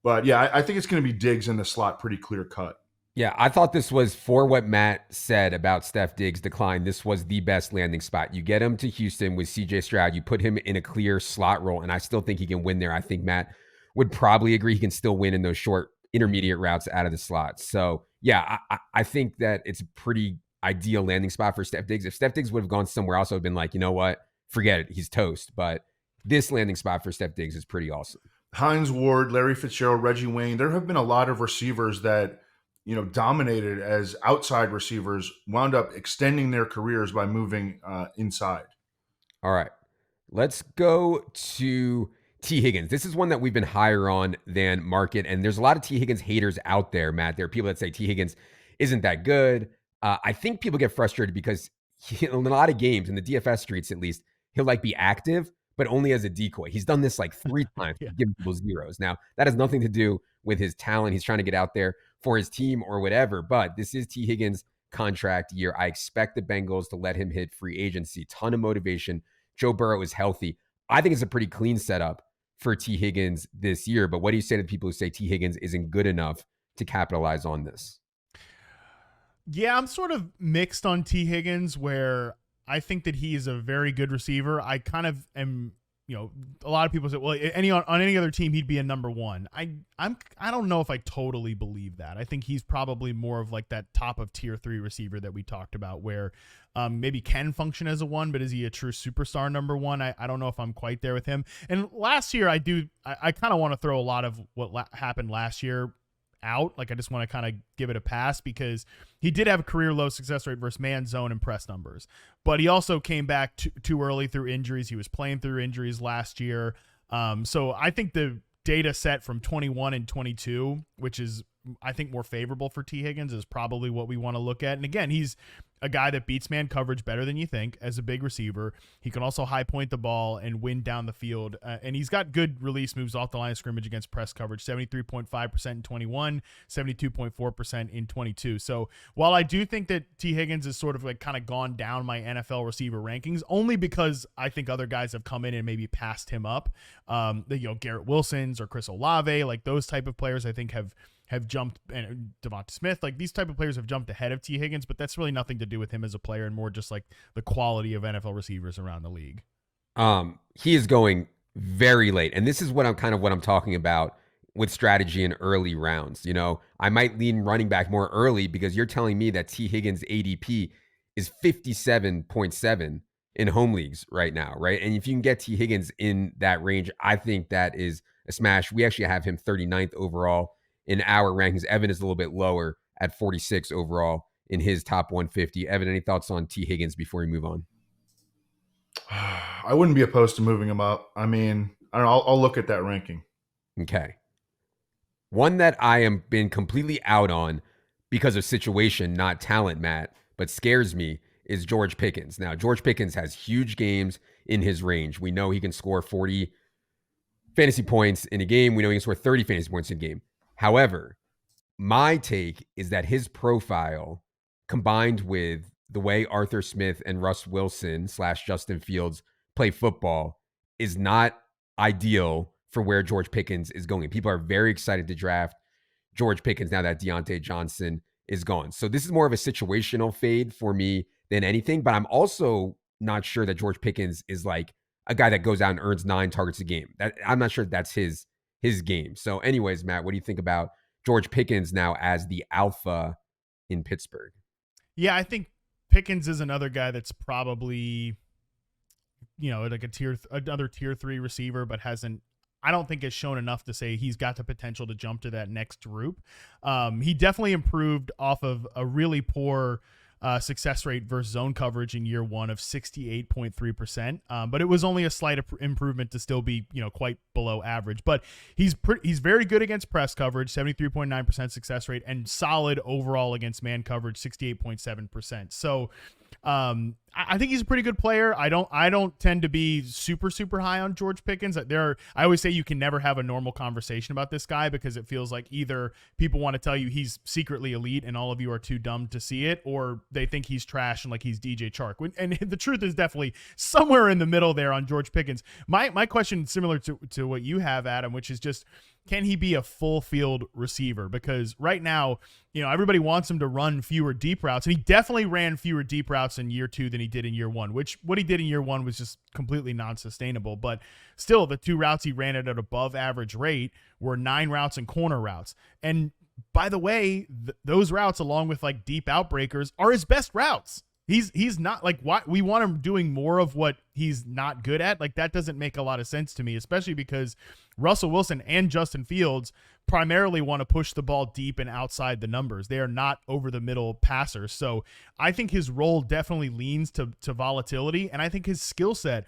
But yeah, I think it's going to be Diggs in the slot, pretty clear cut. Yeah, I thought this was, for what Matt said about Steph Diggs' decline, this was the best landing spot. You get him to Houston with CJ Stroud, you put him in a clear slot role, and I still think he can win there. I think Matt would probably agree he can still win in those short intermediate routes out of the slot. So yeah, I think that it's a pretty ideal landing spot for Steph Diggs. If Steph Diggs would have gone somewhere else, I would have been like, you know what? Forget it. He's toast. But this landing spot for Steph Diggs is pretty awesome. Hines Ward, Larry Fitzgerald, Reggie Wayne, there have been a lot of receivers that, dominated as outside receivers, wound up extending their careers by moving inside. All right. Let's go to T. Higgins. This is one that we've been higher on than market, and there's a lot of T. Higgins haters out there, Matt. There are people that say T. Higgins isn't that good. I think people get frustrated because in a lot of games, in the DFS streets at least, he'll like be active, but only as a decoy. He's done this like 3 times, giving people zeros. Now, that has nothing to do with his talent. He's trying to get out there for his team or whatever, but this is T. Higgins' contract year. I expect the Bengals to let him hit free agency. Ton of motivation. Joe Burrow is healthy. I think it's a pretty clean setup for T. Higgins this year, but what do you say to people who say T. Higgins isn't good enough to capitalize on this? Yeah, I'm sort of mixed on T. Higgins, where I think that he is a very good receiver. I kind of am, a lot of people say, well, on any other team, he'd be a number 1. I don't know if I totally believe that. I think he's probably more of like that top of tier 3 receiver that we talked about, where maybe can function as a 1, but is he a true superstar number 1? I don't know if I'm quite there with him. And last year, I kind of want to throw a lot of what happened last year out. Like, I just want to kind of give it a pass because he did have a career low success rate versus man zone and press numbers, but he also came back too early through injuries. He was playing through injuries last year. So I think the data set from 21 and 22, which is, I think, more favorable for T. Higgins, is probably what we want to look at. And again, he's a guy that beats man coverage better than you think as a big receiver. He can also high point the ball and win down the field. And he's got good release moves off the line of scrimmage against press coverage, 73.5% in 21, 72.4% in 22. So while I do think that T. Higgins is sort of like kind of gone down my NFL receiver rankings, only because I think other guys have come in and maybe passed him up, Garrett Wilson's or Chris Olave, like those type of players I think have jumped, and Devonta Smith, like these type of players have jumped ahead of T. Higgins, but that's really nothing to do with him as a player and more just like the quality of NFL receivers around the league. He is going very late. And this is what I'm talking about with strategy in early rounds. I might lean running back more early because you're telling me that T. Higgins ADP is 57.7 in home leagues right now, right? And if you can get T. Higgins in that range, I think that is a smash. We actually have him 39th overall in our rankings. Evan is a little bit lower at 46 overall in his top 150. Evan, any thoughts on T. Higgins before we move on? I wouldn't be opposed to moving him up. I mean, I don't know. I'll look at that ranking. Okay. One that I am been completely out on because of situation, not talent, Matt, but scares me is George Pickens. Now, George Pickens has huge games in his range. We know he can score 40 fantasy points in a game. We know he can score 30 fantasy points in a game. However, my take is that his profile, combined with the way Arthur Smith and Russ Wilson / Justin Fields play football, is not ideal for where George Pickens is going. People are very excited to draft George Pickens now that Deontay Johnson is gone. So this is more of a situational fade for me than anything, but I'm also not sure that George Pickens is like a guy that goes out and earns 9 targets a game. I'm not sure that's his game. So anyways, Matt, what do you think about George Pickens now as the alpha in Pittsburgh? Yeah, I think Pickens is another guy that's probably, like another tier 3 receiver, but I don't think has shown enough to say he's got the potential to jump to that next group. He definitely improved off of a really poor success rate versus zone coverage in year 1 of 68.3%. But it was only a slight improvement to still be, quite below average. But he's very good against press coverage, 73.9% success rate, and solid overall against man coverage, 68.7%. So I think he's a pretty good player. I don't tend to be super, super high on George Pickens. I always say you can never have a normal conversation about this guy because it feels like either people want to tell you he's secretly elite and all of you are too dumb to see it, or they think he's trash and like he's DJ Chark. And the truth is definitely somewhere in the middle there on George Pickens. My question is similar to what you have, Adam, which is just, can he be a full field receiver? Because right now, everybody wants him to run fewer deep routes, and he definitely ran fewer deep routes in year 2 than he did in year 1, which what he did in year 1 was just completely non-sustainable. But still, the 2 routes he ran at an above average rate were 9 routes and corner routes. And by the way, those routes, along with like deep outbreakers, are his best routes. He's not like, what we want him doing more of what he's not good at. Like, that doesn't make a lot of sense to me, especially because Russell Wilson and Justin Fields primarily want to push the ball deep and outside the numbers. They are not over the middle passers. So I think his role definitely leans to volatility. And I think his skill set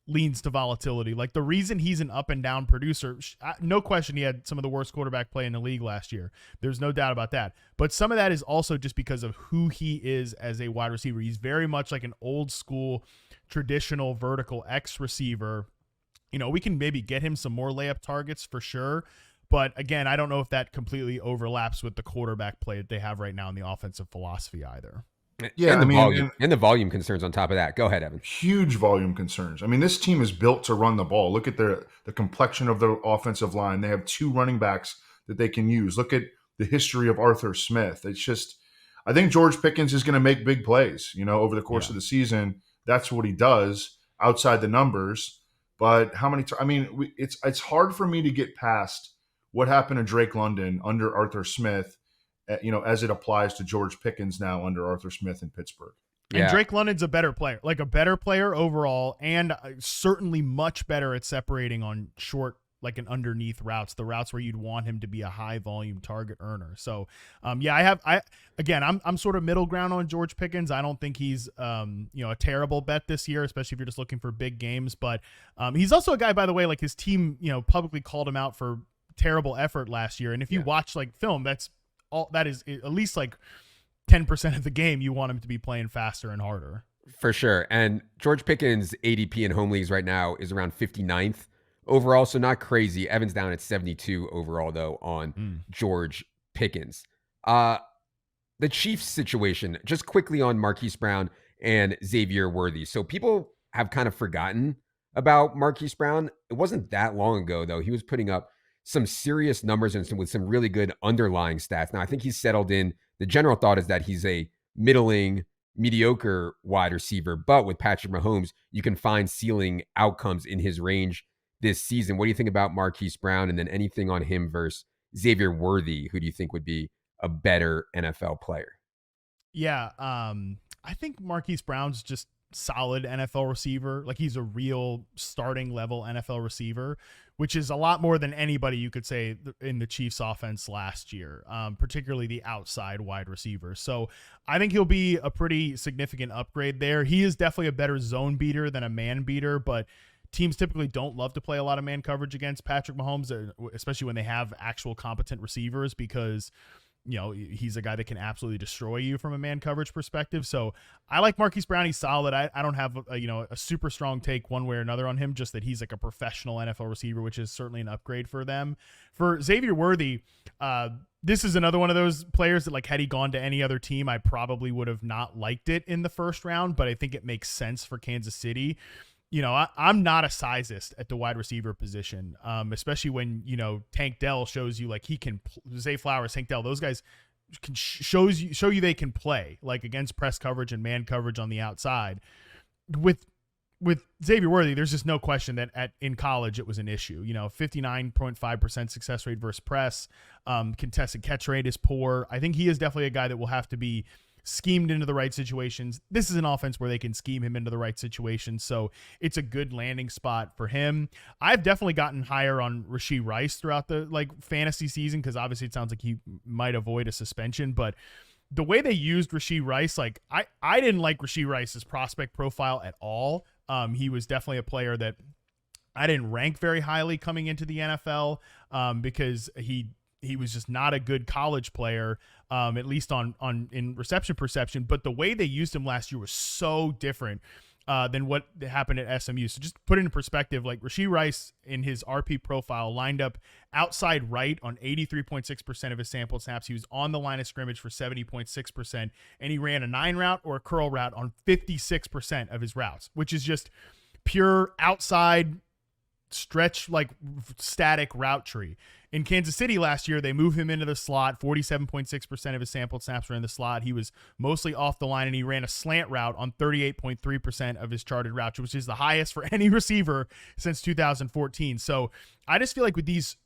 leans to volatility. Like, the reason he's an up and down producer, no question he had some of the worst quarterback play in the league last year. There's no doubt about that. But some of that is also just because of who he is as a wide receiver. He's very much like an old school, traditional vertical X receiver. We can maybe get him some more layup targets for sure. But again, I don't know if that completely overlaps with the quarterback play that they have right now in the offensive philosophy either. Yeah, and the volume concerns on top of that. Go ahead, Evan. Huge volume concerns. I mean, this team is built to run the ball. Look at the complexion of the offensive line. They have 2 running backs that they can use. Look at the history of Arthur Smith. It's just, I think George Pickens is going to make big plays, over the course of the season. That's what he does outside the numbers. But how many it's hard for me to get past what happened to Drake London under Arthur Smith, as it applies to George Pickens now under Arthur Smith in Pittsburgh. And Drake London's a better player, like a better player overall, and certainly much better at separating on short, like an underneath routes, the routes where you'd want him to be a high volume target earner. So, I'm sort of middle ground on George Pickens. I don't think he's, a terrible bet this year, especially if you're just looking for big games. But he's also a guy, by the way, like his team, publicly called him out for terrible effort last year. And if you watch like film, that is at least like 10% of the game you want him to be playing faster and harder. For sure. And George Pickens' ADP in home leagues right now is around 59th overall, so not crazy. Evan's down at 72 overall, though, on George Pickens. The Chiefs situation, just quickly on Marquise Brown and Xavier Worthy. So people have kind of forgotten about Marquise Brown. It wasn't that long ago, though. He was putting up some serious numbers and with some really good underlying stats. Now, I think he's settled in. The general thought is that he's a middling, mediocre wide receiver, but with Patrick Mahomes, you can find ceiling outcomes in his range this season. What do you think about Marquise Brown? And then anything on him versus Xavier Worthy, who do you think would be a better NFL player? Yeah, I think Marquise Brown's just solid NFL receiver. Like, he's a real starting level NFL receiver, which is a lot more than anybody you could say in the Chiefs offense last year, particularly the outside wide receiver. So I think he'll be a pretty significant upgrade there. He is definitely a better zone beater than a man beater, but teams typically don't love to play a lot of man coverage against Patrick Mahomes, especially when they have actual competent receivers, because he's a guy that can absolutely destroy you from a man coverage perspective. So I like Marquise Brown. He's solid. I don't have a super strong take one way or another on him, just that he's like a professional NFL receiver, which is certainly an upgrade for them. For Xavier Worthy, this is another one of those players that, like, had he gone to any other team, I probably would have not liked it in the first round, but I think it makes sense for Kansas City. I'm not a sizist at the wide receiver position, especially when, Tank Dell shows you, like, he can Zay Flowers, Tank Dell, those guys can show you they can play, like, against press coverage and man coverage on the outside. With Xavier Worthy, there's just no question that in college it was an issue. 59.5% success rate versus press, contested catch rate is poor. I think he is definitely a guy that will have to be schemed into the right situations. This is an offense where they can scheme him into the right situations, so it's a good landing spot for him. I've definitely gotten higher on Rashid Rice throughout the fantasy season, because obviously it sounds like he might avoid a suspension, but the way they used Rashid Rice, I didn't like Rashid Rice's prospect profile at all. He was definitely a player that I didn't rank very highly coming into the NFL, because he was just not a good college player, at least in reception perception. But the way they used him last year was so different than what happened at SMU. So just put it in perspective, like, Rashid Rice in his RP profile lined up outside right on 83.6% of his sample snaps. He was on the line of scrimmage for 70.6%, and he ran a 9 route or a curl route on 56% of his routes, which is just pure outside stretch, like, static route tree. In Kansas City last year, they moved him into the slot. 47.6% of his sampled snaps were in the slot. He was mostly off the line, and he ran a slant route on 38.3% of his charted routes, which is the highest for any receiver since 2014. So I just feel like with these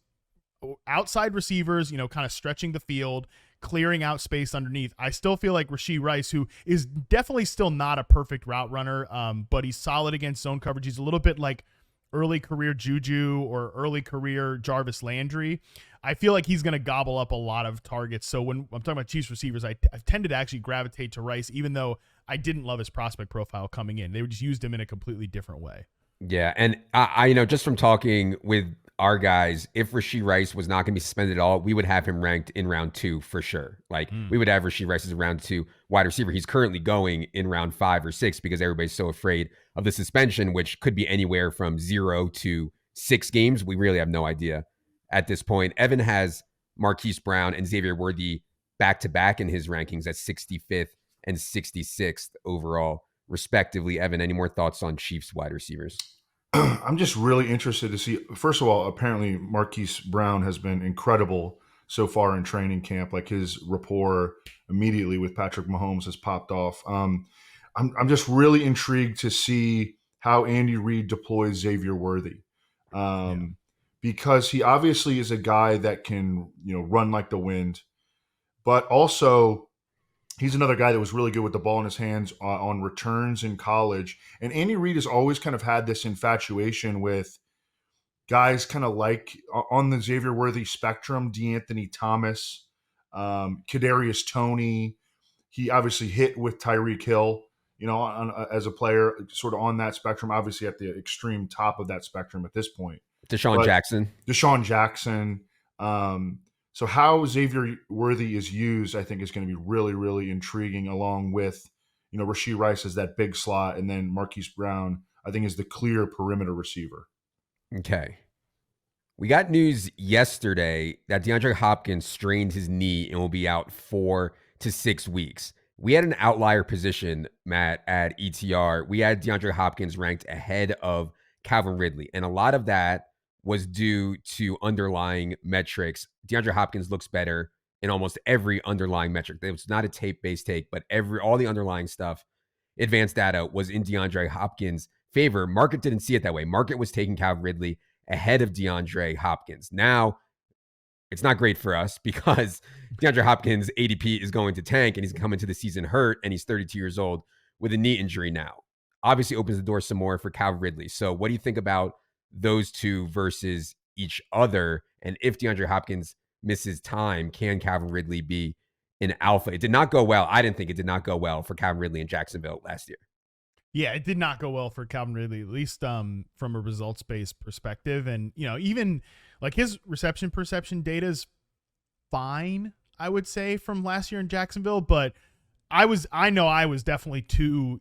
outside receivers, kind of stretching the field, clearing out space underneath, I still feel like Rashid Rice, who is definitely still not a perfect route runner, but he's solid against zone coverage. He's a little bit like early career Juju or early career Jarvis Landry. I feel like he's going to gobble up a lot of targets. So when I'm talking about Chiefs receivers, I've tended to actually gravitate to Rice, even though I didn't love his prospect profile coming in. They just used him in a completely different way. Yeah, and I just from talking with our guys, if Rashid Rice was not going to be suspended at all, we would have him ranked in round 2 for sure. Like, we would have Rashid Rice as a round 2 wide receiver. He's currently going in round 5 or 6 because everybody's so afraid of the suspension, which could be anywhere from 0 to 6 games. We really have no idea at this point. Evan has Marquise Brown and Xavier Worthy back-to-back in his rankings at 65th and 66th overall, respectively. Evan, any more thoughts on Chiefs wide receivers? I'm just really interested to see. First of all, apparently Marquise Brown has been incredible so far in training camp. Like, his rapport immediately with Patrick Mahomes has popped off. I'm just really intrigued to see how Andy Reid deploys Xavier Worthy, because he obviously is a guy that can run like the wind, but also he's another guy that was really good with the ball in his hands on returns in college. And Andy Reid has always kind of had this infatuation with guys kind of like on the Xavier Worthy spectrum, DeAnthony Thomas, Kadarius Toney. He obviously hit with Tyreek Hill, as a player sort of on that spectrum, obviously at the extreme top of that spectrum at this point. Deshaun Jackson. So how Xavier Worthy is used, I think, is going to be really, really intriguing, along with, Rashid Rice as that big slot, and then Marquise Brown, I think, is the clear perimeter receiver. Okay. We got news yesterday that DeAndre Hopkins strained his knee and will be out 4 to 6 weeks. We had an outlier position, Matt, at ETR. We had DeAndre Hopkins ranked ahead of Calvin Ridley, and a lot of that was due to underlying metrics. DeAndre Hopkins looks better in almost every underlying metric. It was not a tape-based take, but all the underlying stuff, advanced data, was in DeAndre Hopkins' favor. Market didn't see it that way. Market was taking Calvin Ridley ahead of DeAndre Hopkins. Now, it's not great for us because DeAndre Hopkins' ADP is going to tank, and he's coming to the season hurt, and he's 32 years old with a knee injury now. Obviously opens the door some more for Calvin Ridley. So what do you think about those two versus each other? And if DeAndre Hopkins misses time, can Calvin Ridley be an alpha? It did not go well. I didn't think it did not go well for Calvin Ridley in Jacksonville last year. Yeah, it did not go well for Calvin Ridley, at least from a results-based perspective. And, even like his reception perception data is fine. I would say, from last year in Jacksonville, but I know I was definitely too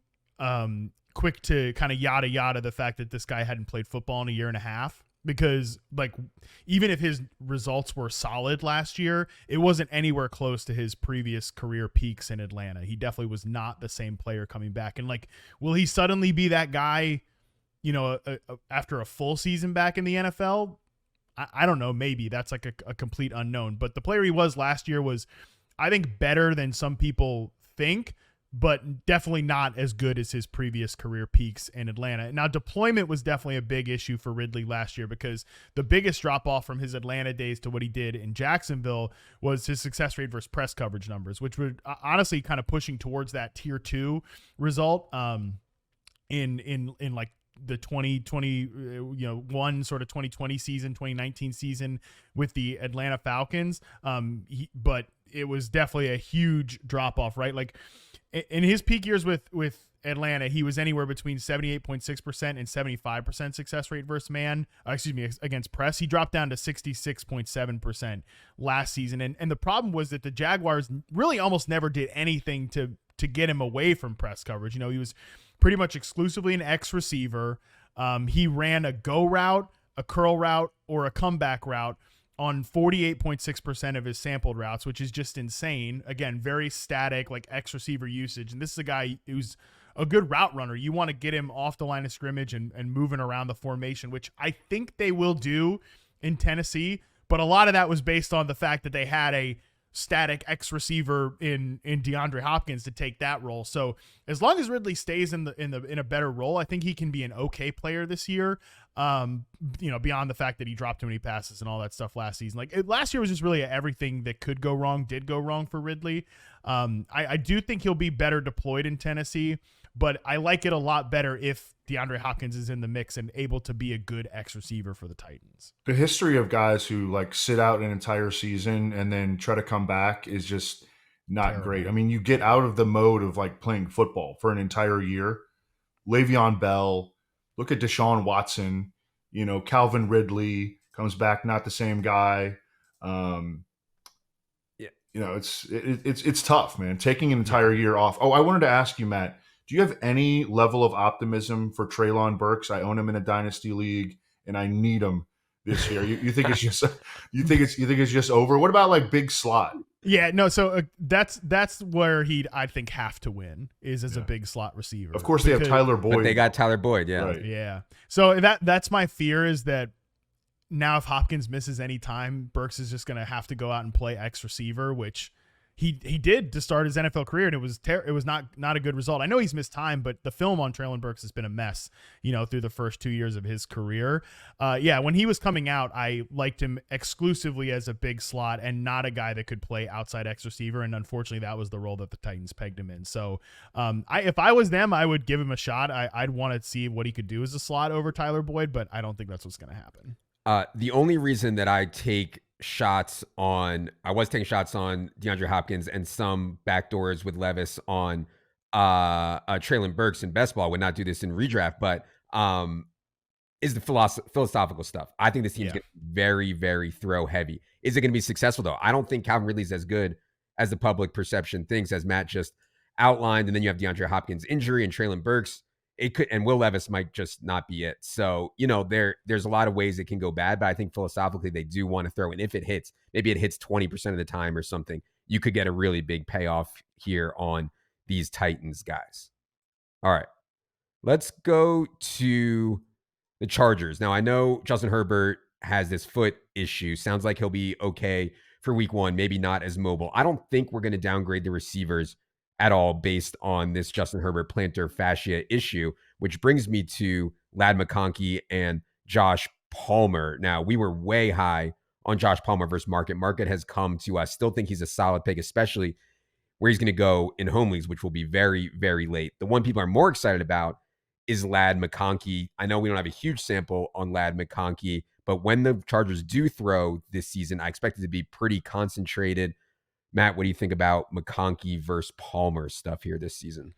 quick to kind of yada the fact that this guy hadn't played football in a year and a half, because like even if his results were solid last year, it wasn't anywhere close to his previous career peaks in Atlanta. He definitely was not the same player coming back. And like, will he suddenly be that guy, after a full season back in the NFL? I don't know. Maybe that's like a complete unknown, but the player he was last year was, I think, better than some people think, but definitely not as good as his previous career peaks in Atlanta. Now, deployment was definitely a big issue for Ridley last year, because the biggest drop off from his Atlanta days to what he did in Jacksonville was his success rate versus press coverage numbers, which were honestly kind of pushing towards that tier 2 result in like the 2021 sort of 2020 season, 2019 season with the Atlanta Falcons. But it was definitely a huge drop off, right? Like in his peak years with Atlanta, he was anywhere between 78.6% and 75% success rate versus against press. He dropped down to 66.7% last season. And the problem was that the Jaguars really almost never did anything to get him away from press coverage. He was pretty much exclusively an X receiver. He ran a go route, a curl route, or a comeback route on 48.6% of his sampled routes, which is just insane. Again, very static, like X receiver usage. And this is a guy who's a good route runner. You want to get him off the line of scrimmage and moving around the formation, which I think they will do in Tennessee. But a lot of that was based on the fact that they had a static X receiver in DeAndre Hopkins to take that role. So as long as Ridley stays in a better role, I think he can be an okay player this year. Beyond the fact that he dropped too many passes and all that stuff last season. Like last year was just really everything that could go wrong did go wrong for Ridley. I do think he'll be better deployed in Tennessee, but I like it a lot better if DeAndre Hopkins is in the mix and able to be a good X receiver for the Titans. The history of guys who like sit out an entire season and then try to come back is just not Terrible. great. I mean, you get out of the mode of like playing football for an entire year. Le'Veon Bell, look at Deshaun Watson, Calvin Ridley comes back, not the same guy. It's tough, man. Taking an entire year off. Oh, I wanted to ask you, Matt, do you have any level of optimism for Treylon Burks? I own him in a dynasty league, and I need him this year. You think it's just you think it's just over? What about like big slot? Yeah, no. So that's where he'd, I think, have to win is as a big slot receiver. Of course, they have Tyler Boyd. But they got Tyler Boyd, yeah. Right. Yeah. So that's my fear, is that now if Hopkins misses any time, Burks is just going to have to go out and play X receiver, which he did to start his NFL career, and it was not a good result. I know he's missed time, but the film on Treylon Burks has been a mess, through the first 2 years of his career. When he was coming out, I liked him exclusively as a big slot and not a guy that could play outside X receiver, and unfortunately that was the role that the Titans pegged him in. So if I was them, I would give him a shot. I'd want to see what he could do as a slot over Tyler Boyd, but I don't think that's what's going to happen. The only reason that I was taking shots on DeAndre Hopkins and some backdoors with Levis on Treylon Burks in best ball, would not do this in redraft, but is the philosophical stuff. I think this team's going to be very, very throw heavy. Is it going to be successful though? I don't think Calvin Ridley's as good as the public perception thinks, as Matt just outlined. And then you have DeAndre Hopkins' injury and Treylon Burks. It could, and Will Levis might just not be it. So, there's a lot of ways it can go bad, but I think philosophically they do want to throw. And if it hits, maybe it hits 20% of the time or something, you could get a really big payoff here on these Titans guys. All right, let's go to the Chargers. Now, I know Justin Herbert has this foot issue. Sounds like he'll be okay for week 1, maybe not as mobile. I don't think we're going to downgrade the receivers at all based on this Justin Herbert plantar fascia issue, which brings me to Ladd McConkey and Josh Palmer. Now, we were way high on Josh Palmer versus market. Market has come to us. Still think he's a solid pick, especially where he's going to go in home leagues, which will be very, very late. The one people are more excited about is Ladd McConkey. I know we don't have a huge sample on Ladd McConkey, but when the Chargers do throw this season, I expect it to be pretty concentrated. Matt, what do you think about McConkey versus Palmer stuff here this season?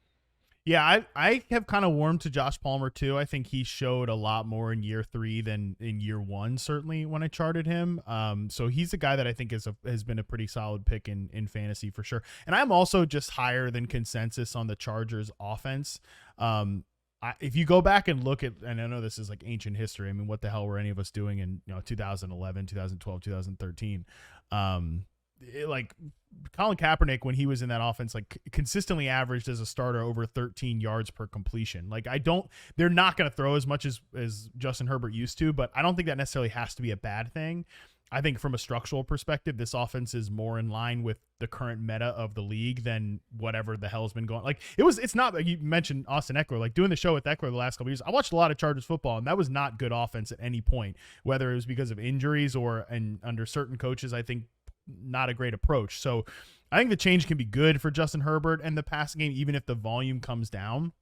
Yeah, I have kind of warmed to Josh Palmer too. I think he showed a lot more in year 3 than in year 1, certainly when I charted him. So he's a guy that I think has been a pretty solid pick in fantasy for sure. And I'm also just higher than consensus on the Chargers offense. If you go back and look at, and I know this is like ancient history. I mean, what the hell were any of us doing in 2011, 2012, 2013? Like Colin Kaepernick, when he was in that offense, like consistently averaged as a starter over 13 yards per completion. Like they're not going to throw as much as Justin Herbert used to, but I don't think that necessarily has to be a bad thing. I think from a structural perspective, this offense is more in line with the current meta of the league than whatever the hell's been going. Like it's not like you mentioned Austin Eckler, like doing the show with Eckler the last couple of years. I watched a lot of Chargers football, and that was not good offense at any point, whether it was because of injuries and under certain coaches, I think not a great approach. So I think the change can be good for Justin Herbert and the passing game, even if the volume comes down.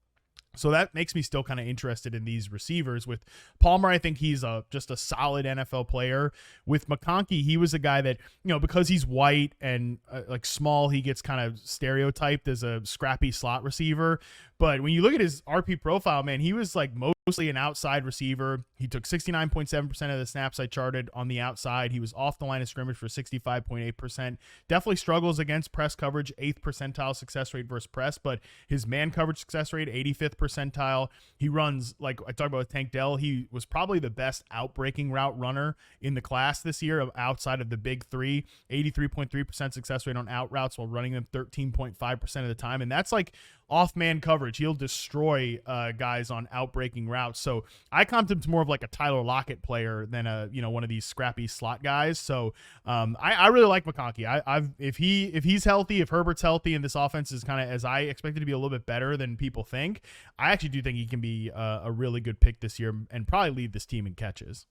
So that makes me still kind of interested in these receivers. With Palmer, I think he's just a solid NFL player. With McConkey, he was a guy that, because he's white and like small, he gets kind of stereotyped as a scrappy slot receiver. But when you look at his RP profile, man, he was like mostly an outside receiver. He took 69.7% of the snaps I charted on the outside. He was off the line of scrimmage for 65.8%. Definitely struggles against press coverage, 8th percentile success rate versus press, but his man coverage success rate, 85th percentile. He runs, like I talked about with Tank Dell, he was probably the best outbreaking route runner in the class this year outside of the big three. 83.3% success rate on out routes while running them 13.5% of the time. And that's like off man coverage. He'll destroy guys on outbreaking routes. So I comped him to more of like a Tyler Lockett player than one of these scrappy slot guys. So I really like McConkey. If he's healthy, if Herbert's healthy, and this offense is kind of as I expected to be a little bit better than people think, I actually do think he can be a really good pick this year and probably lead this team in catches.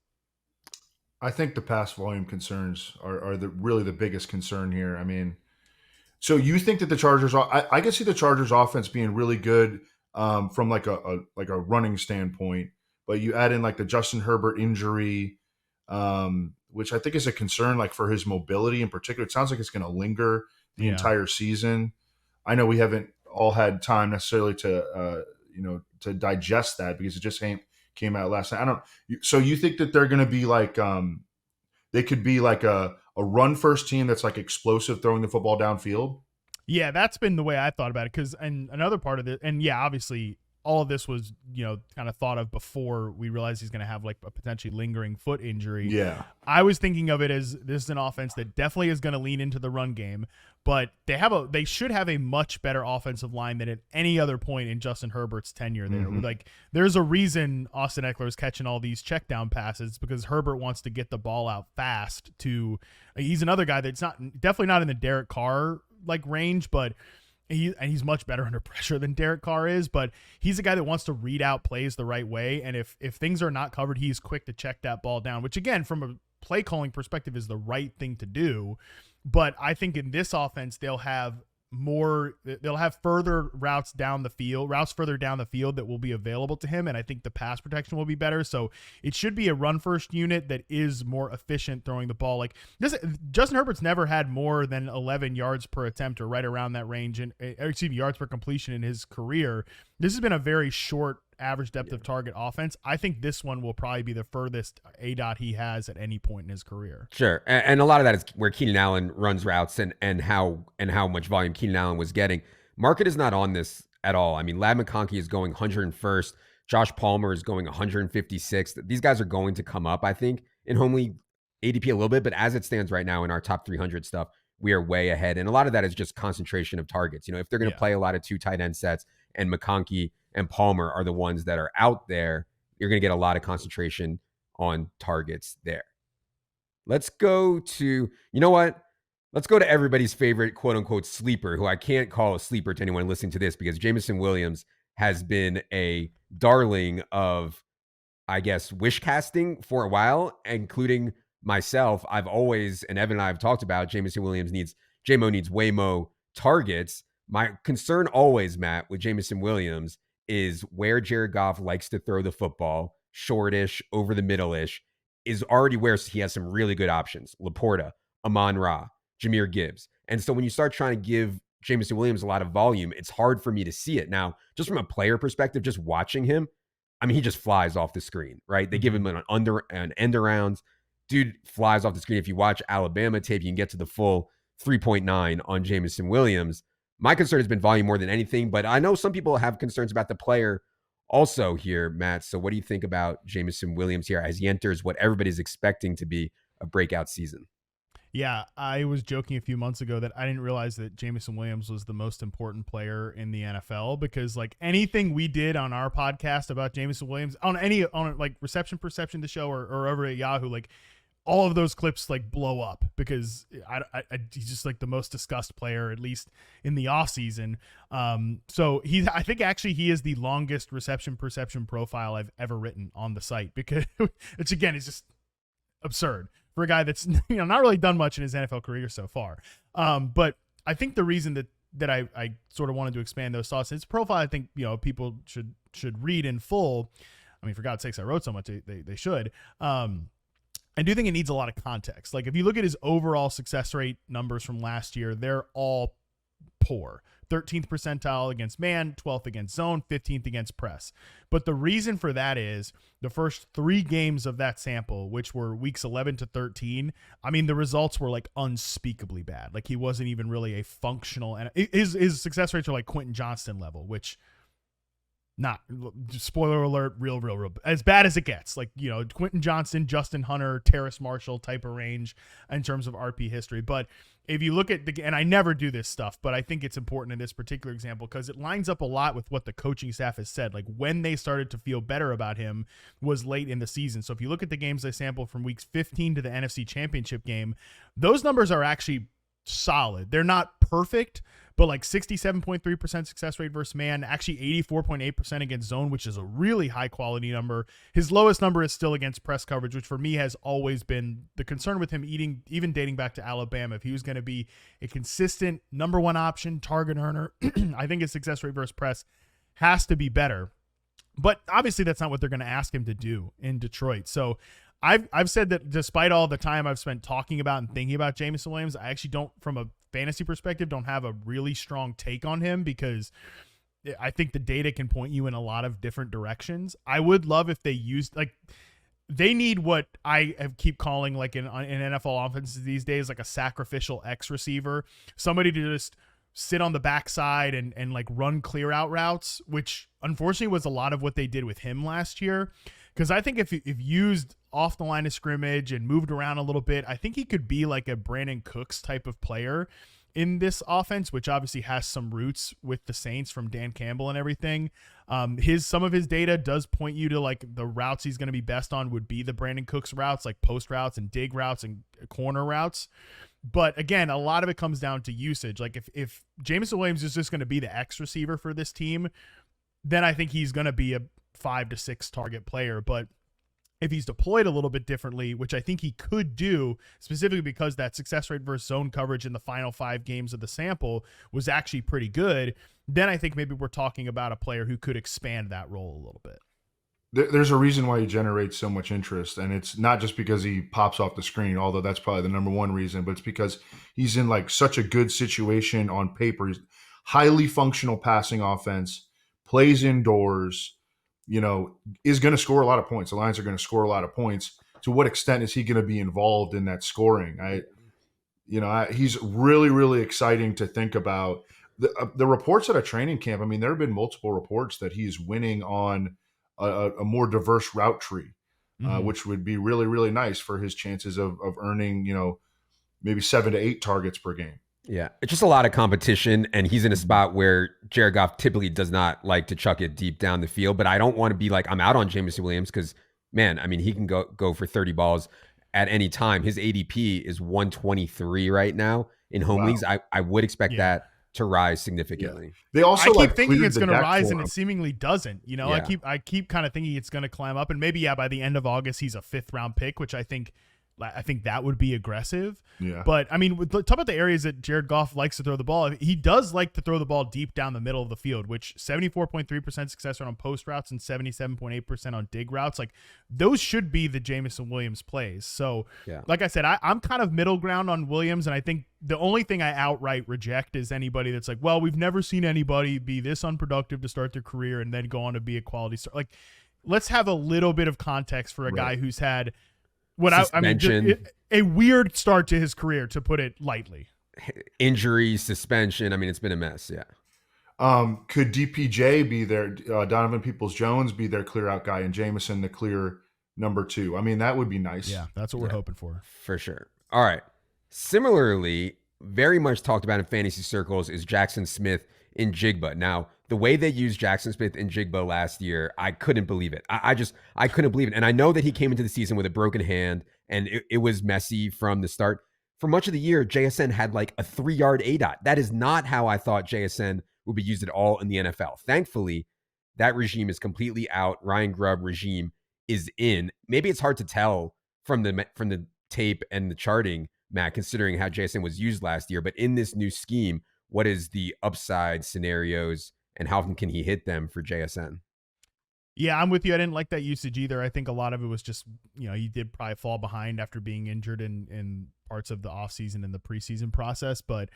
I think the pass volume concerns are really the biggest concern here. I mean, so you think that the Chargers? I can see the Chargers offense being really good from like a running standpoint, but you add in like the Justin Herbert injury, which I think is a concern, like for his mobility in particular. It sounds like it's going to linger the entire season. I know we haven't all had time necessarily to to digest that because it just came out last night. So you think that they're going to be like they could be like a run first team that's like explosive throwing the football downfield? Yeah, that's been the way I thought about it. And another part of it, and yeah, obviously all of this was, kind of thought of before we realized he's going to have like a potentially lingering foot injury. Yeah. I was thinking of it as this is an offense that definitely is going to lean into the run game, but they should have a much better offensive line than at any other point in Justin Herbert's tenure there. Mm-hmm. Like there's a reason Austin Eckler is catching all these check down passes because Herbert wants to get the ball out fast he's another guy that's definitely not in the Derek Carr like range, but he's much better under pressure than Derek Carr is, but he's a guy that wants to read out plays the right way. And if things are not covered, he's quick to check that ball down, which again, from a play calling perspective is the right thing to do. But I think in this offense, they'll have further routes further down the field that will be available to him. And I think the pass protection will be better. So it should be a run first unit that is more efficient throwing the ball. Like Justin Herbert's never had more than 11 yards per attempt or right around that range yards per completion in his career. This has been a very short average depth of target offense. I think this one will probably be the furthest ADOT he has at any point in his career. Sure. And a lot of that is where Keenan Allen runs routes and how much volume Keenan Allen was getting. Market is not on this at all. I mean, Ladd McConkey is going 101st. Josh Palmer is going 156th. These guys are going to come up, I think, in home league ADP a little bit, but as it stands right now in our top 300 stuff, we are way ahead. And a lot of that is just concentration of targets. If they're going to play a lot of 2 tight end sets and McConkey and Palmer are the ones that are out there, you're going to get a lot of concentration on targets there. Let's go to, let's go to everybody's favorite quote unquote sleeper, who I can't call a sleeper to anyone listening to this because Jameson Williams has been a darling of, I guess, wish casting for a while, including myself. I've always, and Evan and I have talked about, JMO needs way more targets. My concern always, Matt, with Jameson Williams is where Jared Goff likes to throw the football, shortish, over the middle-ish, is already where he has some really good options. Laporta, Amon-Ra, Jahmyr Gibbs. And so when you start trying to give Jameson Williams a lot of volume, it's hard for me to see it. Now, just from a player perspective, just watching him, I mean, he just flies off the screen, right? They give him an end around. Dude flies off the screen. If you watch Alabama tape, you can get to the full 3.9 on Jameson Williams. My concern has been volume more than anything, but I know some people have concerns about the player also here, Matt. So what do you think about Jameson Williams here as he enters what everybody's expecting to be a breakout season? Yeah, I was joking a few months ago that I didn't realize that Jameson Williams was the most important player in the NFL, because like anything we did on our podcast about Jameson Williams on like reception perception the show or over at Yahoo, like all of those clips like blow up because he's just like the most discussed player, at least in the off season. So I think actually he is the longest reception perception profile I've ever written on the site, because which again is just absurd for a guy that's not really done much in his NFL career so far. But I think the reason that I sort of wanted to expand those thoughts, his profile, I think people should read in full. I mean, for God's sakes, I wrote so much, they should. I do think it needs a lot of context. Like if you look at his overall success rate numbers from last year, they're all poor. 13th percentile against man, 12th against zone, 15th against press. But the reason for that is the first 3 games of that sample, which were weeks 11 to 13, I mean, the results were like unspeakably bad. Like he wasn't even really a functional, and his success rates are like Quentin Johnston level, which not spoiler alert, real as bad as it gets. Like, Quentin Johnston, Justin Hunter, Terrace Marshall type of range in terms of RP history. But if you look at and I never do this stuff, but I think it's important in this particular example because it lines up a lot with what the coaching staff has said. Like when they started to feel better about him was late in the season. So if you look at the games they sampled from weeks 15 to the NFC Championship game, those numbers are actually solid. They're not perfect, but like 67.3% success rate versus man, actually 84.8% against zone, which is a really high quality number. His lowest number is still against press coverage, which for me has always been the concern with him, even dating back to Alabama. If he was going to be a consistent number 1 option, target earner, I think his success rate versus press has to be better. But obviously that's not what they're going to ask him to do in Detroit. So I've said that despite all the time I've spent talking about and thinking about Jameson Williams, I actually don't, from a fantasy perspective, don't have a really strong take on him because I think the data can point you in a lot of different directions. I would love if they used, like, they need what I keep calling, like in NFL offenses these days, like a sacrificial X receiver, somebody to just sit on the backside and like run clear out routes, which unfortunately was a lot of what they did with him last year. Because I think if used off the line of scrimmage and moved around a little bit, I think he could be like a Brandon Cooks type of player in this offense, which obviously has some roots with the Saints from Dan Campbell and everything. Some of his data does point you to like the routes he's going to be best on would be the Brandon Cooks routes, like post routes and dig routes and corner routes. But again, a lot of it comes down to usage. Like if Jameson Williams is just going to be the X receiver for this team, then I think he's going to be a 5 to 6 target player. But if he's deployed a little bit differently, which I think he could do, specifically because that success rate versus zone coverage in the final 5 games of the sample was actually pretty good, then I think maybe we're talking about a player who could expand that role a little bit. There's a reason why he generates so much interest, and it's not just because he pops off the screen, although that's probably the number one reason, but it's because he's in like such a good situation on paper. He's highly functional passing offense, plays indoors, is going to score a lot of points. The Lions are going to score a lot of points. To what extent is he going to be involved in that scoring? He's really, really exciting to think about. The reports at a training camp, I mean, there have been multiple reports that he's winning on a more diverse route tree, which would be really, really nice for his chances of earning, maybe 7 to 8 targets per game. Yeah, it's just a lot of competition, and he's in a spot where Jared Goff typically does not like to chuck it deep down the field. But I don't want to be like, I'm out on Jameson Williams because, man, I mean, he can go for 30 balls at any time. His ADP is 123 right now in home leagues. I would expect that to rise significantly. Yeah. They also I keep thinking it's going to rise, and it seemingly doesn't. Yeah. I keep kind of thinking it's going to climb up, and maybe by the end of August he's a 5th round pick, which I think I think that would be aggressive. Yeah. But I mean, talk about the areas that Jared Goff likes to throw the ball. He does like to throw the ball deep down the middle of the field, which 74.3% success rate on post routes and 77.8% on dig routes. Like those should be the Jameson Williams plays. So like I said, I'm kind of middle ground on Williams. And I think the only thing I outright reject is anybody that's like, well, we've never seen anybody be this unproductive to start their career and then go on to be a quality star. Like, let's have a little bit of context for a guy who's had I mean, a weird start to his career, to put it lightly. Injury, suspension. I mean, it's been a mess. Yeah. Could DPJ be there? Donovan Peoples-Jones be their clear out guy, and Jameson the clear number 2? I mean, that would be nice. Yeah, that's what we're hoping for sure. All right. Similarly, very much talked about in fantasy circles is Jaxon Smith-Njigba. Now, the way they used Jaxon Smith-Njigba last year, I couldn't believe it. I couldn't believe it. And I know that he came into the season with a broken hand, and it was messy from the start. For much of the year, JSN had like a 3-yard ADOT. That is not how I thought JSN would be used at all in the NFL. Thankfully, that regime is completely out. Ryan Grubb regime is in. Maybe it's hard to tell from the tape and the charting, Matt, considering how JSN was used last year. But in this new scheme, what is the upside scenarios and how often can he hit them for JSN? Yeah, I'm with you. I didn't like that usage either. I think a lot of it was just, he did probably fall behind after being injured in parts of the offseason and the preseason process. But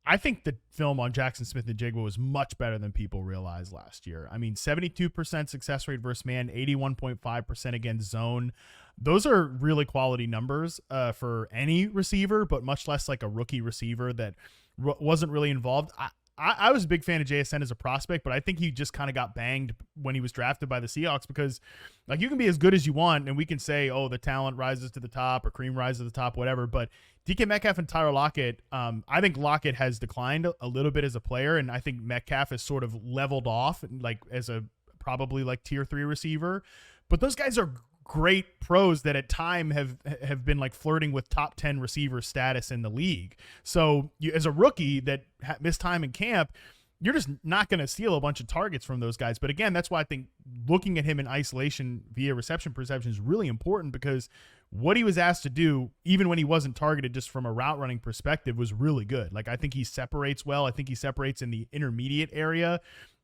I think the film on Jaxon Smith-Njigba was much better than people realized last year. I mean, 72% success rate versus man, 81.5% against zone. Those are really quality numbers for any receiver, but much less like a rookie receiver that wasn't really involved. I was a big fan of JSN as a prospect, but I think he just kind of got banged when he was drafted by the Seahawks because, like, you can be as good as you want, and we can say, oh, the talent rises to the top or cream rises to the top, whatever. But DK Metcalf and Tyler Lockett, I think Lockett has declined a little bit as a player, and I think Metcalf has sort of leveled off, like as a probably like tier 3 receiver. But those guys are great pros that at time have been like flirting with top 10 receiver status in the league. So you, as a rookie that missed time in camp, you're just not going to steal a bunch of targets from those guys. But again, that's why I think looking at him in isolation via reception perception is really important, because what he was asked to do, even when he wasn't targeted just from a route running perspective, was really good. Like, I think he separates well. I think he separates in the intermediate area.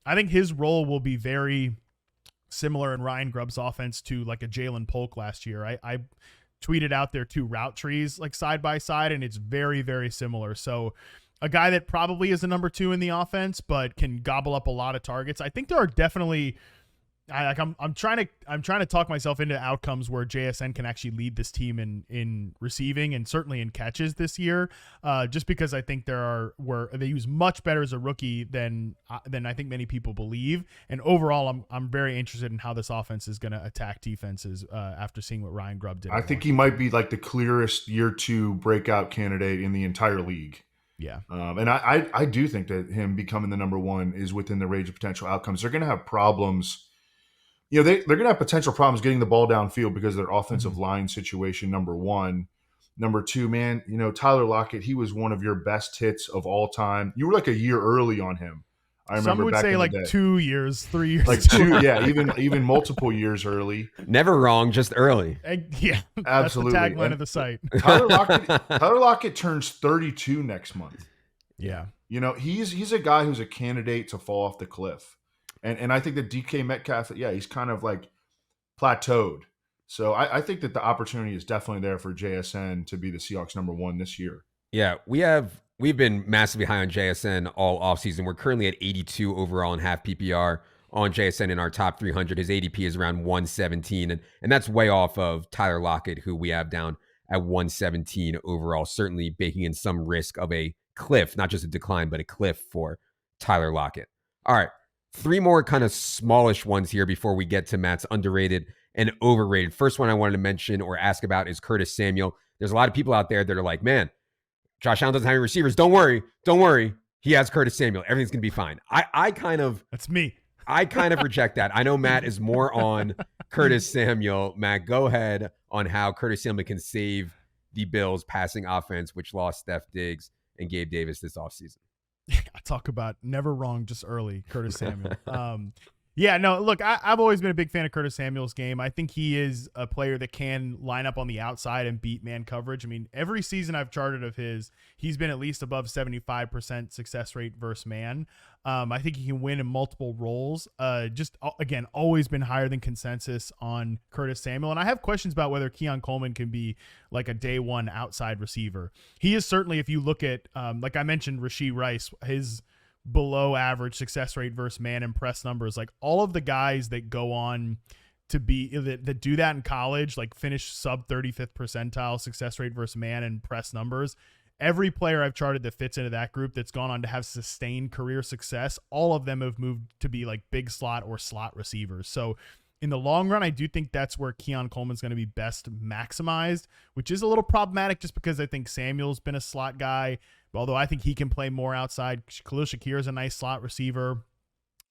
I think his role will be very similar in Ryan Grubb's offense to like a Jalen Polk last year. I tweeted out their 2 route trees like side by side, and it's very, very similar. So a guy that probably is the number 2 in the offense, but can gobble up a lot of targets. I think there are definitely, I'm trying to talk myself into outcomes where JSN can actually lead this team in receiving and certainly in catches this year, just because I think they use much better as a rookie than I think many people believe. And overall, I'm very interested in how this offense is going to attack defenses after seeing what Ryan Grubb did. I think he might be like the clearest year 2 breakout candidate in the entire league. Yeah. And I do think that him becoming the number 1 is within the range of potential outcomes. They're going to have problems. They're going to have potential problems getting the ball downfield because of their offensive line situation, number 1. Number 2, man, Tyler Lockett, he was one of your best hits of all time. You were like a year early on him. I remember some would back say in like the day. 2 years, 3 years. Like 2, yeah, even multiple years early. Never wrong, just early. Yeah, absolutely. That's the tagline of the site. Tyler Lockett turns 32 next month. Yeah. He's a guy who's a candidate to fall off the cliff. And I think that DK Metcalf, he's kind of like plateaued. So I think that the opportunity is definitely there for JSN to be the Seahawks number 1 this year. Yeah, we've been massively high on JSN all offseason. We're currently at 82 overall in half PPR on JSN in our top 300. His ADP is around 117, and that's way off of Tyler Lockett, who we have down at 117 overall, certainly baking in some risk of a cliff, not just a decline, but a cliff for Tyler Lockett. All right. 3 more kind of smallish ones here before we get to Matt's underrated and overrated. First one I wanted to mention or ask about is Curtis Samuel. There's a lot of people out there that are like, man, Josh Allen doesn't have any receivers. Don't worry. He has Curtis Samuel. Everything's going to be fine. That's me. I kind of reject that. I know Matt is more on Curtis Samuel. Matt, go ahead on how Curtis Samuel can save the Bills passing offense, which lost Steph Diggs and Gabe Davis this offseason. I talk about never wrong, just early, Curtis Samuel. Yeah, no, look, I've always been a big fan of Curtis Samuel's game. I think he is a player that can line up on the outside and beat man coverage. I mean, every season I've charted of his, he's been at least above 75% success rate versus man. I think he can win in multiple roles. Again, always been higher than consensus on Curtis Samuel. And I have questions about whether Keon Coleman can be like a day one outside receiver. He is certainly, if you look at, like I mentioned, Rashid Rice, his below average success rate versus man and press numbers, like all of the guys that go on to be that do that in college, like finish sub 35th percentile success rate versus man and press numbers. Every player I've charted that fits into that group that's gone on to have sustained career success, all of them have moved to be like big slot or slot receivers. So in the long run, I do think that's where Keon Coleman's going to be best maximized, which is a little problematic just because I think Samuel's been a slot guy, although I think he can play more outside. Khalil Shakir is a nice slot receiver.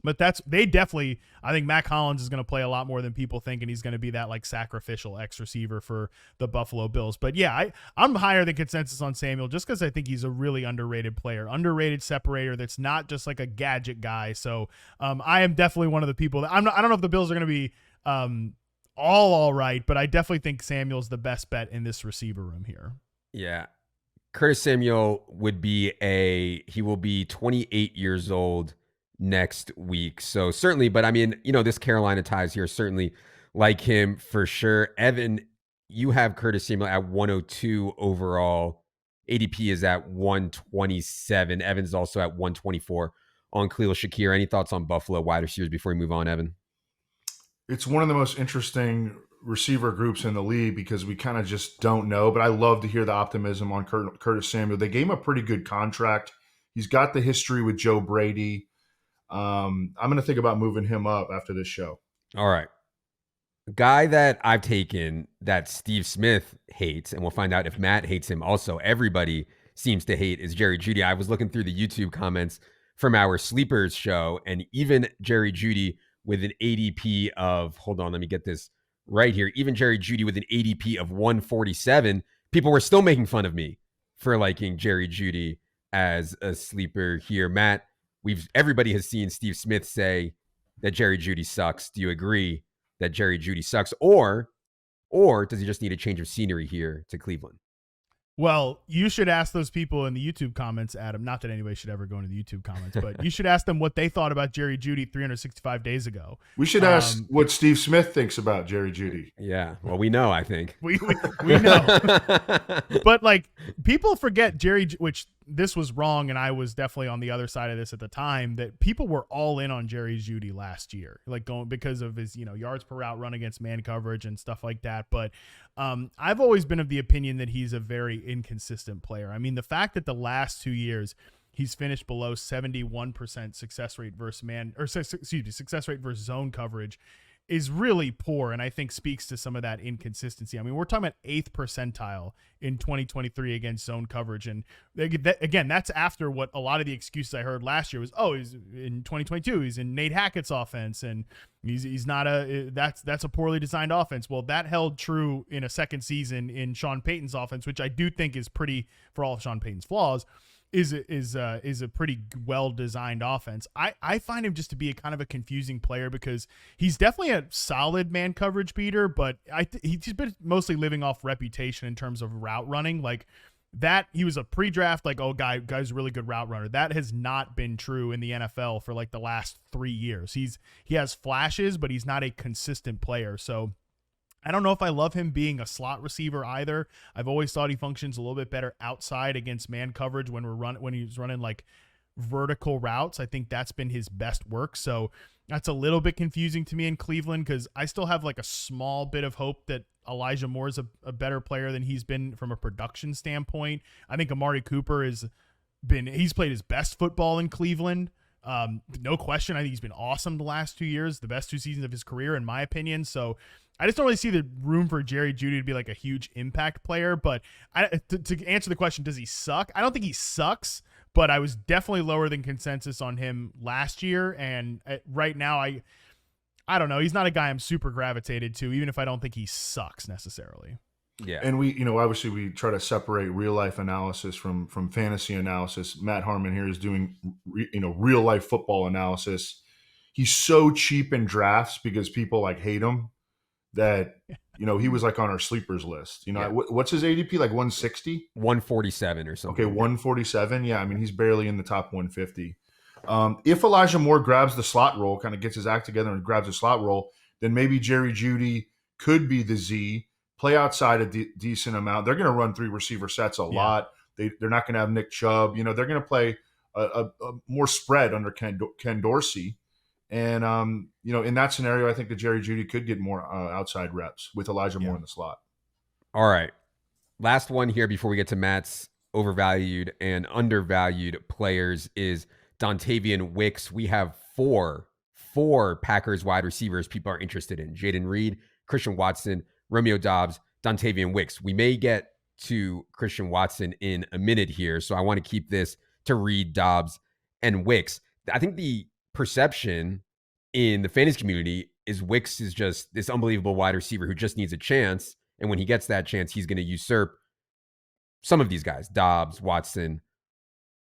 But I think Mac Hollins is going to play a lot more than people think, and he's going to be that like sacrificial X receiver for the Buffalo Bills. But yeah, I'm higher than consensus on Samuel just because I think he's a really underrated player, underrated separator that's not just like a gadget guy. So I am definitely one of the people that I don't know if the Bills are going to be all right, but I definitely think Samuel's the best bet in this receiver room here. Yeah. Curtis Samuel will be 28 years old next week. So certainly, but I mean, this Carolina ties here certainly like him for sure. Evan, you have Curtis Samuel at 102 overall. ADP is at 127. Evan's also at 124 on Khalil Shakir. Any thoughts on Buffalo wide receivers before we move on, Evan? It's one of the most interesting receiver groups in the league because we kind of just don't know, but I love to hear the optimism on Curtis Samuel. They gave him a pretty good contract. He's got the history with Joe Brady. I'm going to think about moving him up after this show. All right. A guy that I've taken that Steve Smith hates, and we'll find out if Matt hates him also, everybody seems to hate, is Jerry Jeudy. I was looking through the YouTube comments from our Sleepers show, and even Jerry Jeudy with an ADP of, hold on, let me get this right here. Even Jerry Jeudy with an ADP of 147, people were still making fun of me for liking Jerry Jeudy as a sleeper here. Matt, everybody has seen Steve Smith say that Jerry Jeudy sucks. Do you agree that Jerry Jeudy sucks? Or does he just need a change of scenery here to Cleveland? Well, you should ask those people in the YouTube comments, Adam. Not that anybody should ever go into the YouTube comments, but you should ask them what they thought about Jerry Jeudy 365 days ago. We should ask what Steve Smith thinks about Jerry Jeudy. Yeah, well, we know, I think. we know. But, like, people forget which this was wrong, and I was definitely on the other side of this at the time, that people were all in on Jerry Jeudy last year, like because of his, yards per route run against man coverage and stuff like that. But I've always been of the opinion that he's a very inconsistent player. I mean, the fact that the last 2 years he's finished below 71% success rate versus success rate versus zone coverage is really poor, and I think speaks to some of that inconsistency. I mean, we're talking about 8th percentile in 2023 against zone coverage, and again, that's after what a lot of the excuses I heard last year was, he's in 2022, he's in Nate Hackett's offense, and he's not that's a poorly designed offense. Well, that held true in a second season in Sean Payton's offense, which I do think is pretty, for all of Sean Payton's flaws, is a pretty well-designed offense. I find him just to be a kind of a confusing player because he's definitely a solid man coverage beater, but he's been mostly living off reputation in terms of route running. Like that, he was a pre-draft, like, guy's a really good route runner. That has not been true in the NFL for like the last 3 years. He has flashes, but he's not a consistent player. So I don't know if I love him being a slot receiver either. I've always thought he functions a little bit better outside against man coverage when he's running like vertical routes. I think that's been his best work. So that's a little bit confusing to me in Cleveland because I still have like a small bit of hope that Elijah Moore is a better player than he's been from a production standpoint. I think Amari Cooper he's played his best football in Cleveland. No question. I think he's been awesome the last 2 years, the best 2 seasons of his career, in my opinion. So I just don't really see the room for Jerry Jeudy to be like a huge impact player. But to answer the question, does he suck? I don't think he sucks, but I was definitely lower than consensus on him last year. And right now, I don't know. He's not a guy I'm super gravitated to, even if I don't think he sucks necessarily. Yeah. And we, obviously we try to separate real life analysis from fantasy analysis. Matt Harmon here is doing, real life football analysis. he's so cheap in drafts because people like hate him that he was like on our sleepers list. Yeah. What's his ADP, like 160? 147 or something. Okay, 147. Yeah, I mean he's barely in the top 150. If Elijah Moore grabs the slot role, kind of gets his act together and grabs a slot role, then maybe Jerry Jeudy could be the Z, play outside a decent amount. They're going to run 3 receiver sets a lot. They're not going to have Nick Chubb. They're going to play a more spread under Ken Dorsey. And, in that scenario, I think that Jerry Jeudy could get more outside reps with Elijah Moore in the slot. All right. Last one here before we get to Matt's overvalued and undervalued players is Dontavian Wicks. We have four Packers wide receivers people are interested in: Jayden Reed, Christian Watson, Romeo Doubs, Dontavian Wicks. We may get to Christian Watson in a minute here, so I want to keep this to Reed, Doubs, and Wicks. I think the perception in the fantasy community is Wicks is just this unbelievable wide receiver who just needs a chance, and when he gets that chance, he's going to usurp some of these guys, Doubs, Watson,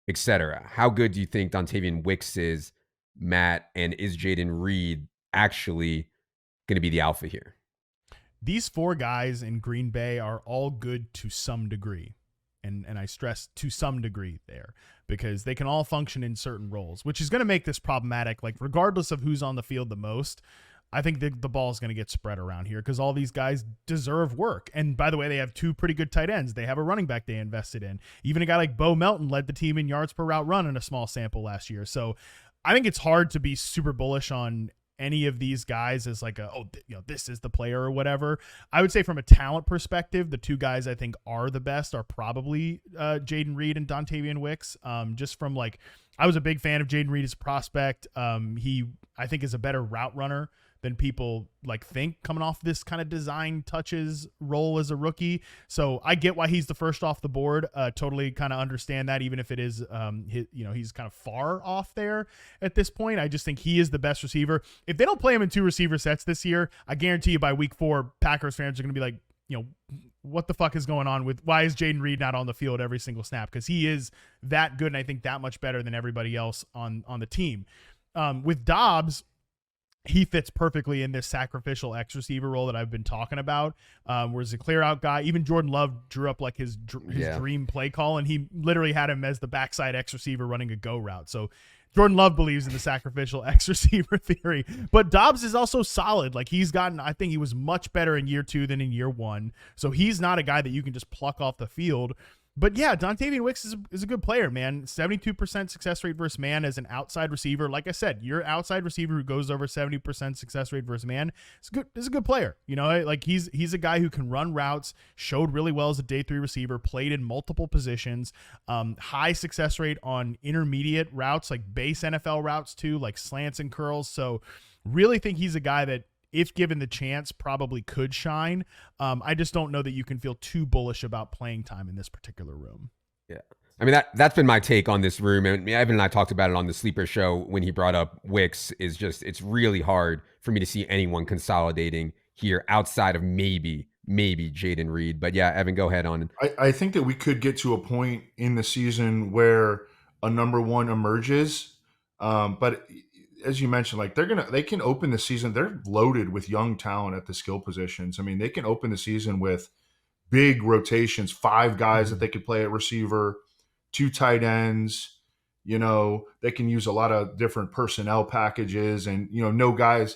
etc. How good do you think Dontavian Wicks is, Matt, and is Jayden Reed actually going to be the alpha here? These 4 guys in Green Bay are all good to some degree. And I stress to some degree there, because they can all function in certain roles, which is going to make this problematic. Like, regardless of who's on the field the most, I think the ball is going to get spread around here because all these guys deserve work. And by the way, they have 2 pretty good tight ends. They have a running back they invested in. Even a guy like Bo Melton led the team in yards per route run in a small sample last year. So I think it's hard to be super bullish on any of these guys as like this is the player or whatever. I would say from a talent perspective, the 2 guys I think are the best are probably Jayden Reed and Dontavian Wicks. Just from like, I was a big fan of Jayden Reed as a prospect. He, I think, is a better route runner than people like think coming off this kind of design touches role as a rookie. So I get why he's the first off the board. Totally kind of understand that, even if it is, he's kind of far off there at this point. I just think he is the best receiver. If they don't play him in 2 receiver sets this year, I guarantee you by week 4, Packers fans are going to be like, what the fuck is going on with, why is Jayden Reed not on the field every single snap? Because he is that good, and I think that much better than everybody else on the team. With Doubs, he fits perfectly in this sacrificial X receiver role that I've been talking about, where he's a clear out guy. Even Jordan Love drew up like his dream play call, and he literally had him as the backside X receiver running a go route. So Jordan Love believes in the sacrificial X receiver theory, but Doubs is also solid. Like, I think he was much better in year 2 than in year 1. So he's not a guy that you can just pluck off the field. But yeah, Dontavian Wicks is a good player, man. 72% success rate versus man as an outside receiver. Like I said, your outside receiver who goes over 70% success rate versus man is a good player. Like he's a guy who can run routes, showed really well as a day 3 receiver, played in multiple positions, high success rate on intermediate routes, like base NFL routes too, like slants and curls. So really think he's a guy that, if given the chance, probably could shine. I just don't know that you can feel too bullish about playing time in this particular room. Yeah. I mean, that's been my take on this room. And Evan and I talked about it on the Sleeper show when he brought up Wicks. Is just, it's really hard for me to see anyone consolidating here outside of maybe Jayden Reed. But yeah, Evan, go ahead on. I think that we could get to a point in the season where a number 1 emerges. But as you mentioned, like they can open the season. They're loaded with young talent at the skill positions. I mean, they can open the season with big rotations, 5 guys that they could play at receiver, 2 tight ends. They can use a lot of different personnel packages, and no guys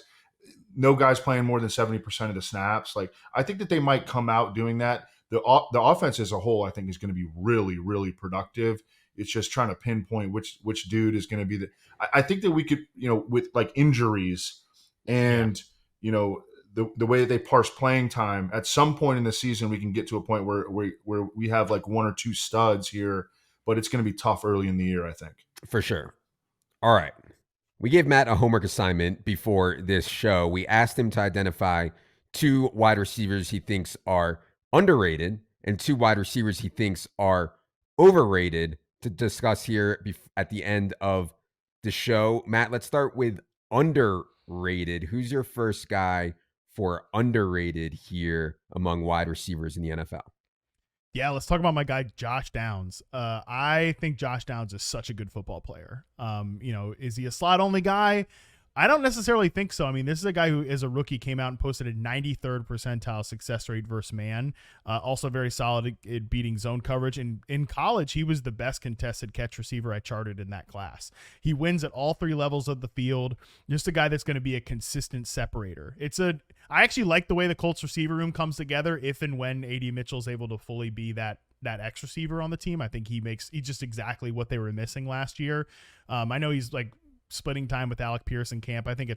playing more than 70% of the snaps. Like, I think that they might come out doing that. The offense as a whole, I think, is going to be really, really productive. It's just trying to pinpoint which dude is going to be I think that we could, with like injuries and, the way they parse playing time, at some point in the season, we can get to a point where we have like 1 or 2 studs here, but it's going to be tough early in the year, I think. For sure. All right. We gave Matt a homework assignment before this show. We asked him to identify 2 wide receivers he thinks are underrated and 2 wide receivers he thinks are overrated to discuss here at the end of the show. Matt, let's start with underrated. Who's your first guy for underrated here among wide receivers in the NFL? Yeah, let's talk about my guy, Josh Downs. I think Josh Downs is such a good football player. Is he a slot only guy? I don't necessarily think so. I mean, this is a guy who, as a rookie, came out and posted a 93rd percentile success rate versus man. Also very solid at beating zone coverage. And in college, he was the best contested catch receiver I charted in that class. He wins at all three levels of the field. Just a guy that's going to be a consistent separator. I actually like the way the Colts receiver room comes together if and when A.D. Mitchell's able to fully be that X receiver on the team. I think he's just exactly what they were missing last year. I know he's like splitting time with Alec Pierce in camp. I think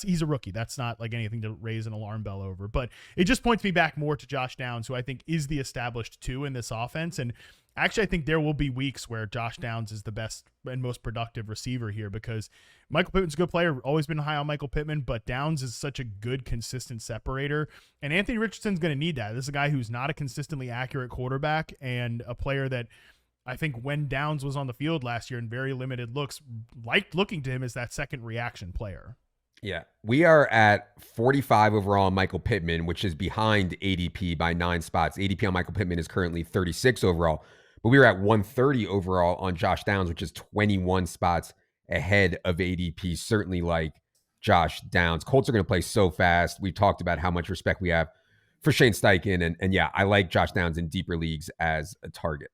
he's a rookie. That's not like anything to raise an alarm bell over, but it just points me back more to Josh Downs, who I think is the established two in this offense. And actually, I think there will be weeks where Josh Downs is the best and most productive receiver here, because Michael Pittman's a good player. Always been high on Michael Pittman, but Downs is such a good, consistent separator. And Anthony Richardson's going to need that. This is a guy who's not a consistently accurate quarterback, and a player that I think when Downs was on the field last year in very limited looks, liked looking to him as that second reaction player. Yeah, we are at 45 overall on Michael Pittman, which is behind ADP by 9 spots. ADP on Michael Pittman is currently 36 overall, but we were at 130 overall on Josh Downs, which is 21 spots ahead of ADP. Certainly like Josh Downs. Colts are going to play so fast. We've talked about how much respect we have for Shane Steichen, and yeah, I like Josh Downs in deeper leagues as a target.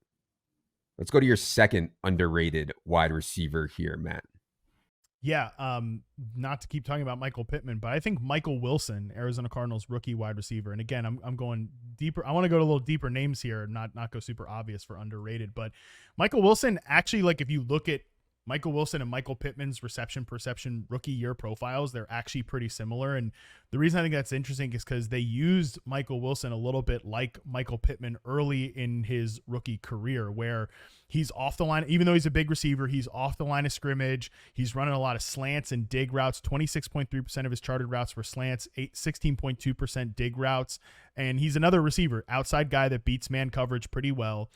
Let's go to your second underrated wide receiver here, Matt. Yeah, not to keep talking about Michael Pittman, but I think Michael Wilson, Arizona Cardinals rookie wide receiver. And again, I'm going deeper. I want to go to a little deeper names here, not go super obvious for underrated. But Michael Wilson, actually, like if you look at Michael Wilson and Michael Pittman's reception perception rookie year profiles, they're actually pretty similar. And the reason I think that's interesting is because they used Michael Wilson a little bit like Michael Pittman early in his rookie career, where he's off the line. Even though he's a big receiver, he's off the line of scrimmage. He's running a lot of slants and dig routes. 26.3% of his charted routes were slants, 16.2% dig routes. And he's another receiver, outside guy that beats man coverage pretty well.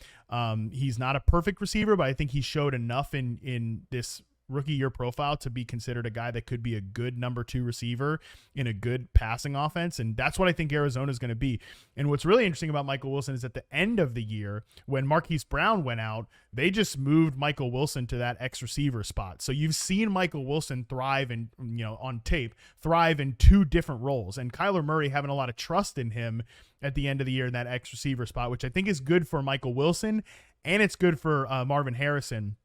He's not a perfect receiver, but I think he showed enough in this rookie year profile to be considered a guy that could be a good number 2 receiver in a good passing offense. And that's what I think Arizona is going to be. And what's really interesting about Michael Wilson is at the end of the year, when Marquise Brown went out, they just moved Michael Wilson to that X receiver spot. So you've seen Michael Wilson thrive on tape, thrive in 2 different roles, and Kyler Murray having a lot of trust in him at the end of the year in that X receiver spot, which I think is good for Michael Wilson, and it's good for Marvin Harrison.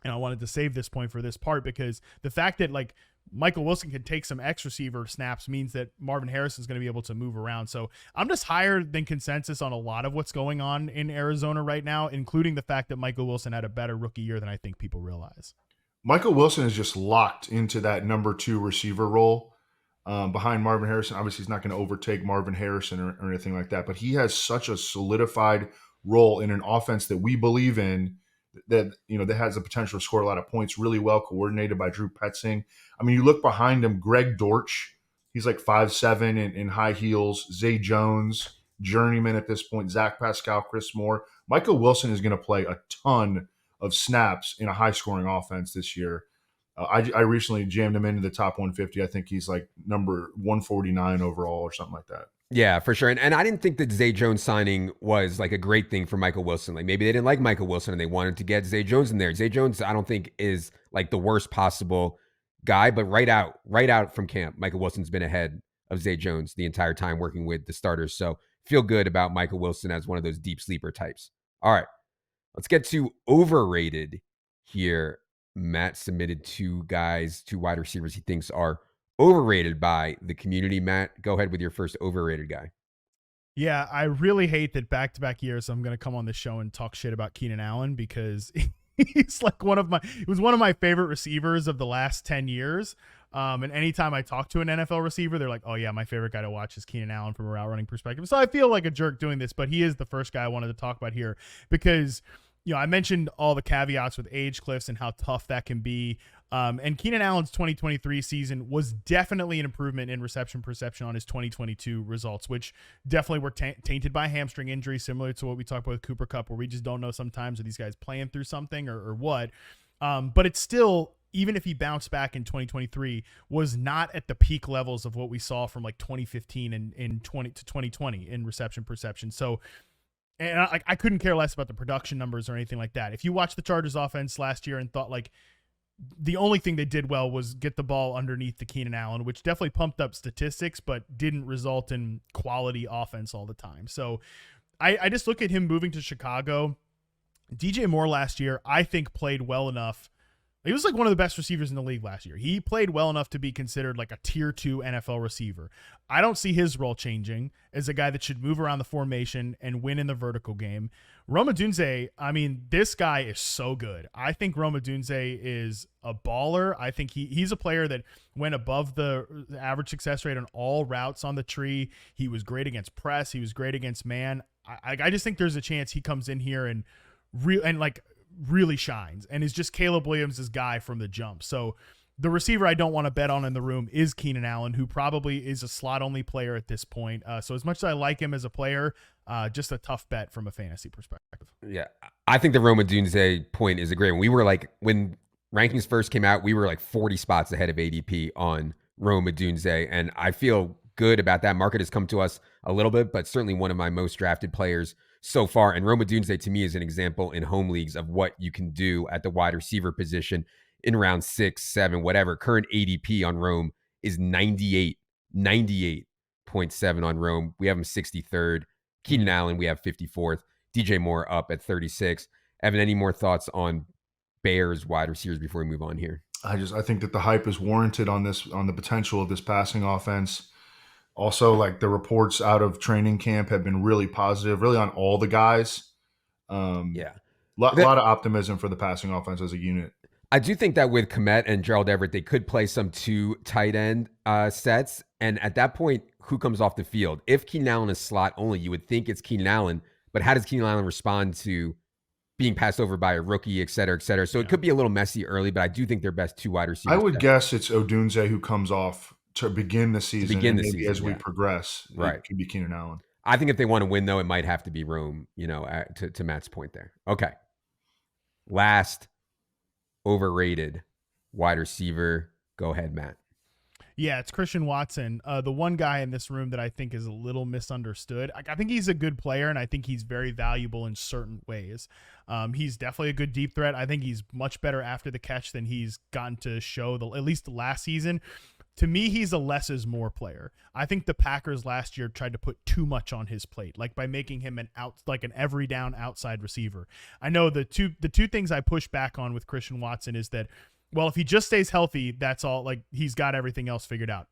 And I wanted to save this point for this part, because the fact that like Michael Wilson can take some X receiver snaps means that Marvin Harrison is going to be able to move around. So I'm just higher than consensus on a lot of what's going on in Arizona right now, including the fact that Michael Wilson had a better rookie year than I think people realize. Michael Wilson is just locked into that number 2 receiver role behind Marvin Harrison. Obviously, he's not going to overtake Marvin Harrison or anything like that, but he has such a solidified role in an offense that we believe in, that that has the potential to score a lot of points, really well coordinated by Drew Petzing. I mean, you look behind him, Greg Dortch, he's like 5'7" in high heels. Zay Jones, journeyman at this point. Zach Pascal, Chris Moore. Michael Wilson is going to play a ton of snaps in a high-scoring offense this year. I recently jammed him into the top 150. I think he's like number 149 overall or something like that. Yeah, for sure. And I didn't think that Zay Jones signing was like a great thing for Michael Wilson. Like maybe they didn't like Michael Wilson and they wanted to get Zay Jones in there. Zay Jones, I don't think is like the worst possible guy, but right out from camp, Michael Wilson's been ahead of Zay Jones the entire time working with the starters. So feel good about Michael Wilson as one of those deep sleeper types. All right, let's get to overrated here. Matt submitted 2 wide receivers he thinks are overrated by the community. Matt, go ahead with your first overrated guy. Yeah, I really hate that back-to-back years I'm going to come on this show and talk shit about Keenan Allen, because he's like he was one of my favorite receivers of the last 10 years. And anytime I talk to an NFL receiver, they're like, oh yeah, my favorite guy to watch is Keenan Allen from a route running perspective. So I feel like a jerk doing this, but he is the first guy I wanted to talk about here, because I mentioned all the caveats with age cliffs and how tough that can be. And Keenan Allen's 2023 season was definitely an improvement in reception perception on his 2022 results, which definitely were tainted by hamstring injury, similar to what we talked about with Cooper Kupp, where we just don't know sometimes are these guys playing through something or what. But it's still, even if he bounced back in 2023, was not at the peak levels of what we saw from like 2015 and 2020 in reception perception. So, and I couldn't care less about the production numbers or anything like that. If you watch the Chargers offense last year and thought like, the only thing they did well was get the ball underneath the Keenan Allen, which definitely pumped up statistics, but didn't result in quality offense all the time. So I just look at him moving to Chicago. DJ Moore last year, I think, played well enough. He was like one of the best receivers in the league last year. He played well enough to be considered like a tier 2 NFL receiver. I don't see his role changing as a guy that should move around the formation and win in the vertical game. Rome Odunze, I mean, this guy is so good. I think Rome Odunze is a baller. I think he's a player that went above the average success rate on all routes on the tree. He was great against press. He was great against man. I just think there's a chance he comes in here and really shines and is just Caleb Williams' guy from the jump. So the receiver I don't want to bet on in the room is Keenan Allen, who probably is a slot-only player at this point. So as much as I like him as a player, just a tough bet from a fantasy perspective. Yeah, I think the Rome Odunze point is a great one. We were like, when rankings first came out, we were like 40 spots ahead of ADP on Rome Odunze, and I feel good about that. Market has come to us a little bit, but certainly one of my most drafted players so far. And Rome Odunze to me is an example in home leagues of what you can do at the wide receiver position in round 6, 7, whatever. Current ADP on Rome is 98.7 on Rome. We have him 63rd. Keenan Allen, we have 54th. DJ Moore up at 36. Evan, any more thoughts on Bears wide receivers before we move on here? I think that the hype is warranted on the potential of this passing offense. Also, like, the reports out of training camp have been really positive, really on all the guys. Yeah. Lot of optimism for the passing offense as a unit. I do think that with Kmet and Gerald Everett, they could play some 2 tight end sets. And at that point, who comes off the field? If Keenan Allen is slot only, you would think it's Keenan Allen. But how does Keenan Allen respond to being passed over by a rookie, et cetera, et cetera? So it could be a little messy early, but I do think they're best 2 wide receivers. I would guess it's Odunze who comes off to begin the season. As we progress, right, it could be Keenan Allen. I think if they want to win, though, it might have to be Rome, to Matt's point there. Okay. Last overrated wide receiver. Go ahead, Matt. Yeah, it's Christian Watson, the one guy in this room that I think is a little misunderstood. I think he's a good player, and I think he's very valuable in certain ways. He's definitely a good deep threat. I think he's much better after the catch than he's gotten to show, at least last season. To me, he's a less is more player. I think the Packers last year tried to put too much on his plate, like by making him an every down outside receiver. I know the two things I push back on with Christian Watson is that, well, if he just stays healthy, that's all. Like, he's got everything else figured out.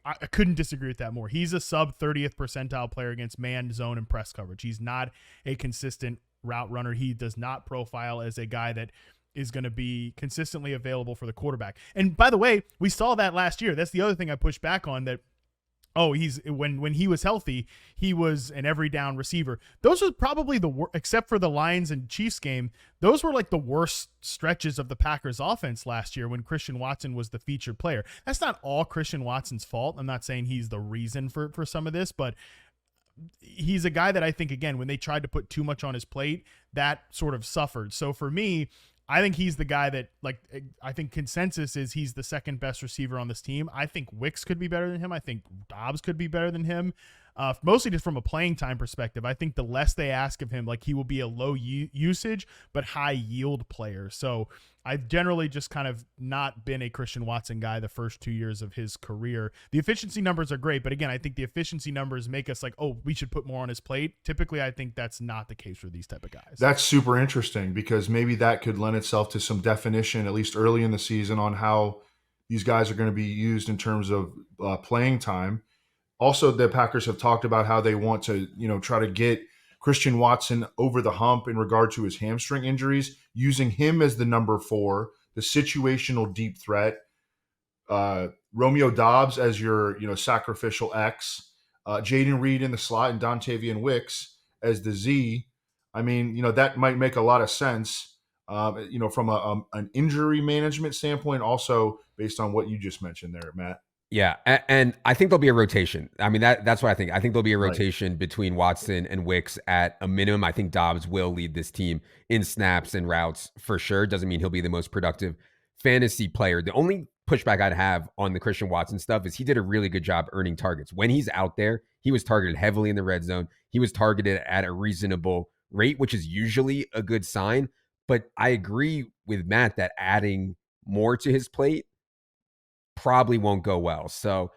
I couldn't disagree with that more. He's a sub 30th percentile player against man, zone, and press coverage. He's not a consistent route runner. He does not profile as a guy that is going to be consistently available for the quarterback. And by the way, we saw that last year. That's the other thing I push back on, that when he was healthy, he was an every down receiver. Those are probably except for the Lions and Chiefs game, those were like the worst stretches of the Packers offense last year when Christian Watson was the featured player. That's not all Christian Watson's fault. I'm not saying he's the reason for some of this, but he's a guy that I think, again, when they tried to put too much on his plate, that sort of suffered. So for me, I think he's the guy that, I think consensus is he's the second best receiver on this team. I think Wicks could be better than him. I think Dobbs could be better than him. Mostly just from a playing time perspective. I think the less they ask of him, he will be a low usage but high yield player. So I've generally just kind of not been a Christian Watson guy the first 2 years of his career. The efficiency numbers are great, but again, I think the efficiency numbers make us we should put more on his plate. Typically, I think that's not the case for these type of guys. That's super interesting, because maybe that could lend itself to some definition, at least early in the season, on how these guys are going to be used in terms of playing time. Also, the Packers have talked about how they want to, try to get Christian Watson over the hump in regard to his hamstring injuries, using him as the number 4, the situational deep threat, Romeo Dobbs as your, sacrificial X, Jaden Reed in the slot, and Dontavian Wicks as the Z. I mean, that might make a lot of sense, from an injury management standpoint, also based on what you just mentioned there, Matt. Yeah, and I think there'll be a rotation. I mean, that's what I think. I think there'll be a rotation between Watson and Wicks at a minimum. I think Dobbs will lead this team in snaps and routes for sure. Doesn't mean he'll be the most productive fantasy player. The only pushback I'd have on the Christian Watson stuff is he did a really good job earning targets. When he's out there, he was targeted heavily in the red zone. He was targeted at a reasonable rate, which is usually a good sign. But I agree with Matt that adding more to his plate, probably won't go well. So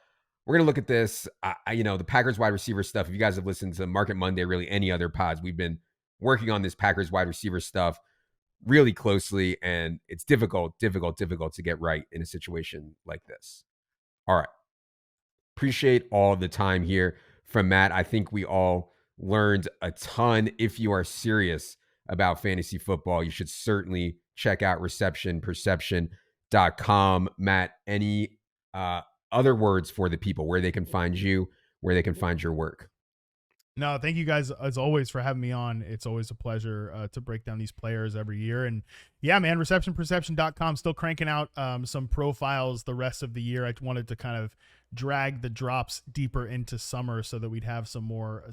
we're going to look at this. The Packers wide receiver stuff. If you guys have listened to Market Monday, really any other pods, we've been working on this Packers wide receiver stuff really closely, and it's difficult to get right in a situation like this. All right. Appreciate all the time here from Matt. I think we all learned a ton. If you are serious about fantasy football, you should certainly check out receptionperception.com. Matt, any other words for the people, where they can find you, where they can find your work? No, thank you guys as always for having me on. It's always a pleasure to break down these players every year. And yeah, man, receptionperception.com, still cranking out some profiles the rest of the year. I wanted to kind of drag the drops deeper into summer so that we'd have some more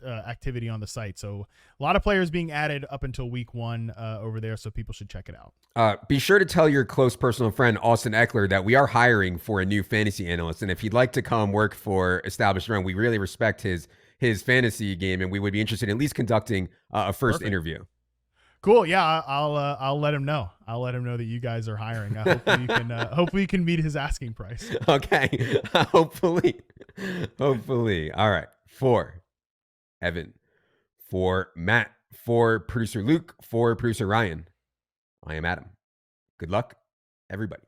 activity on the site. So a lot of players being added up until week 1 over there. So people should check it out. Be sure to tell your close personal friend, Austin Eckler, that we are hiring for a new fantasy analyst. And if he'd like to come work for Established Run, we really respect his fantasy game, and we would be interested in at least conducting a first interview. Cool. Yeah, I'll let him know. I'll let him know that you guys are hiring. Hopefully you can meet his asking price. Okay. Hopefully. All right. For Evan, for Matt, for producer Luke, for producer Ryan, I am Adam. Good luck, everybody.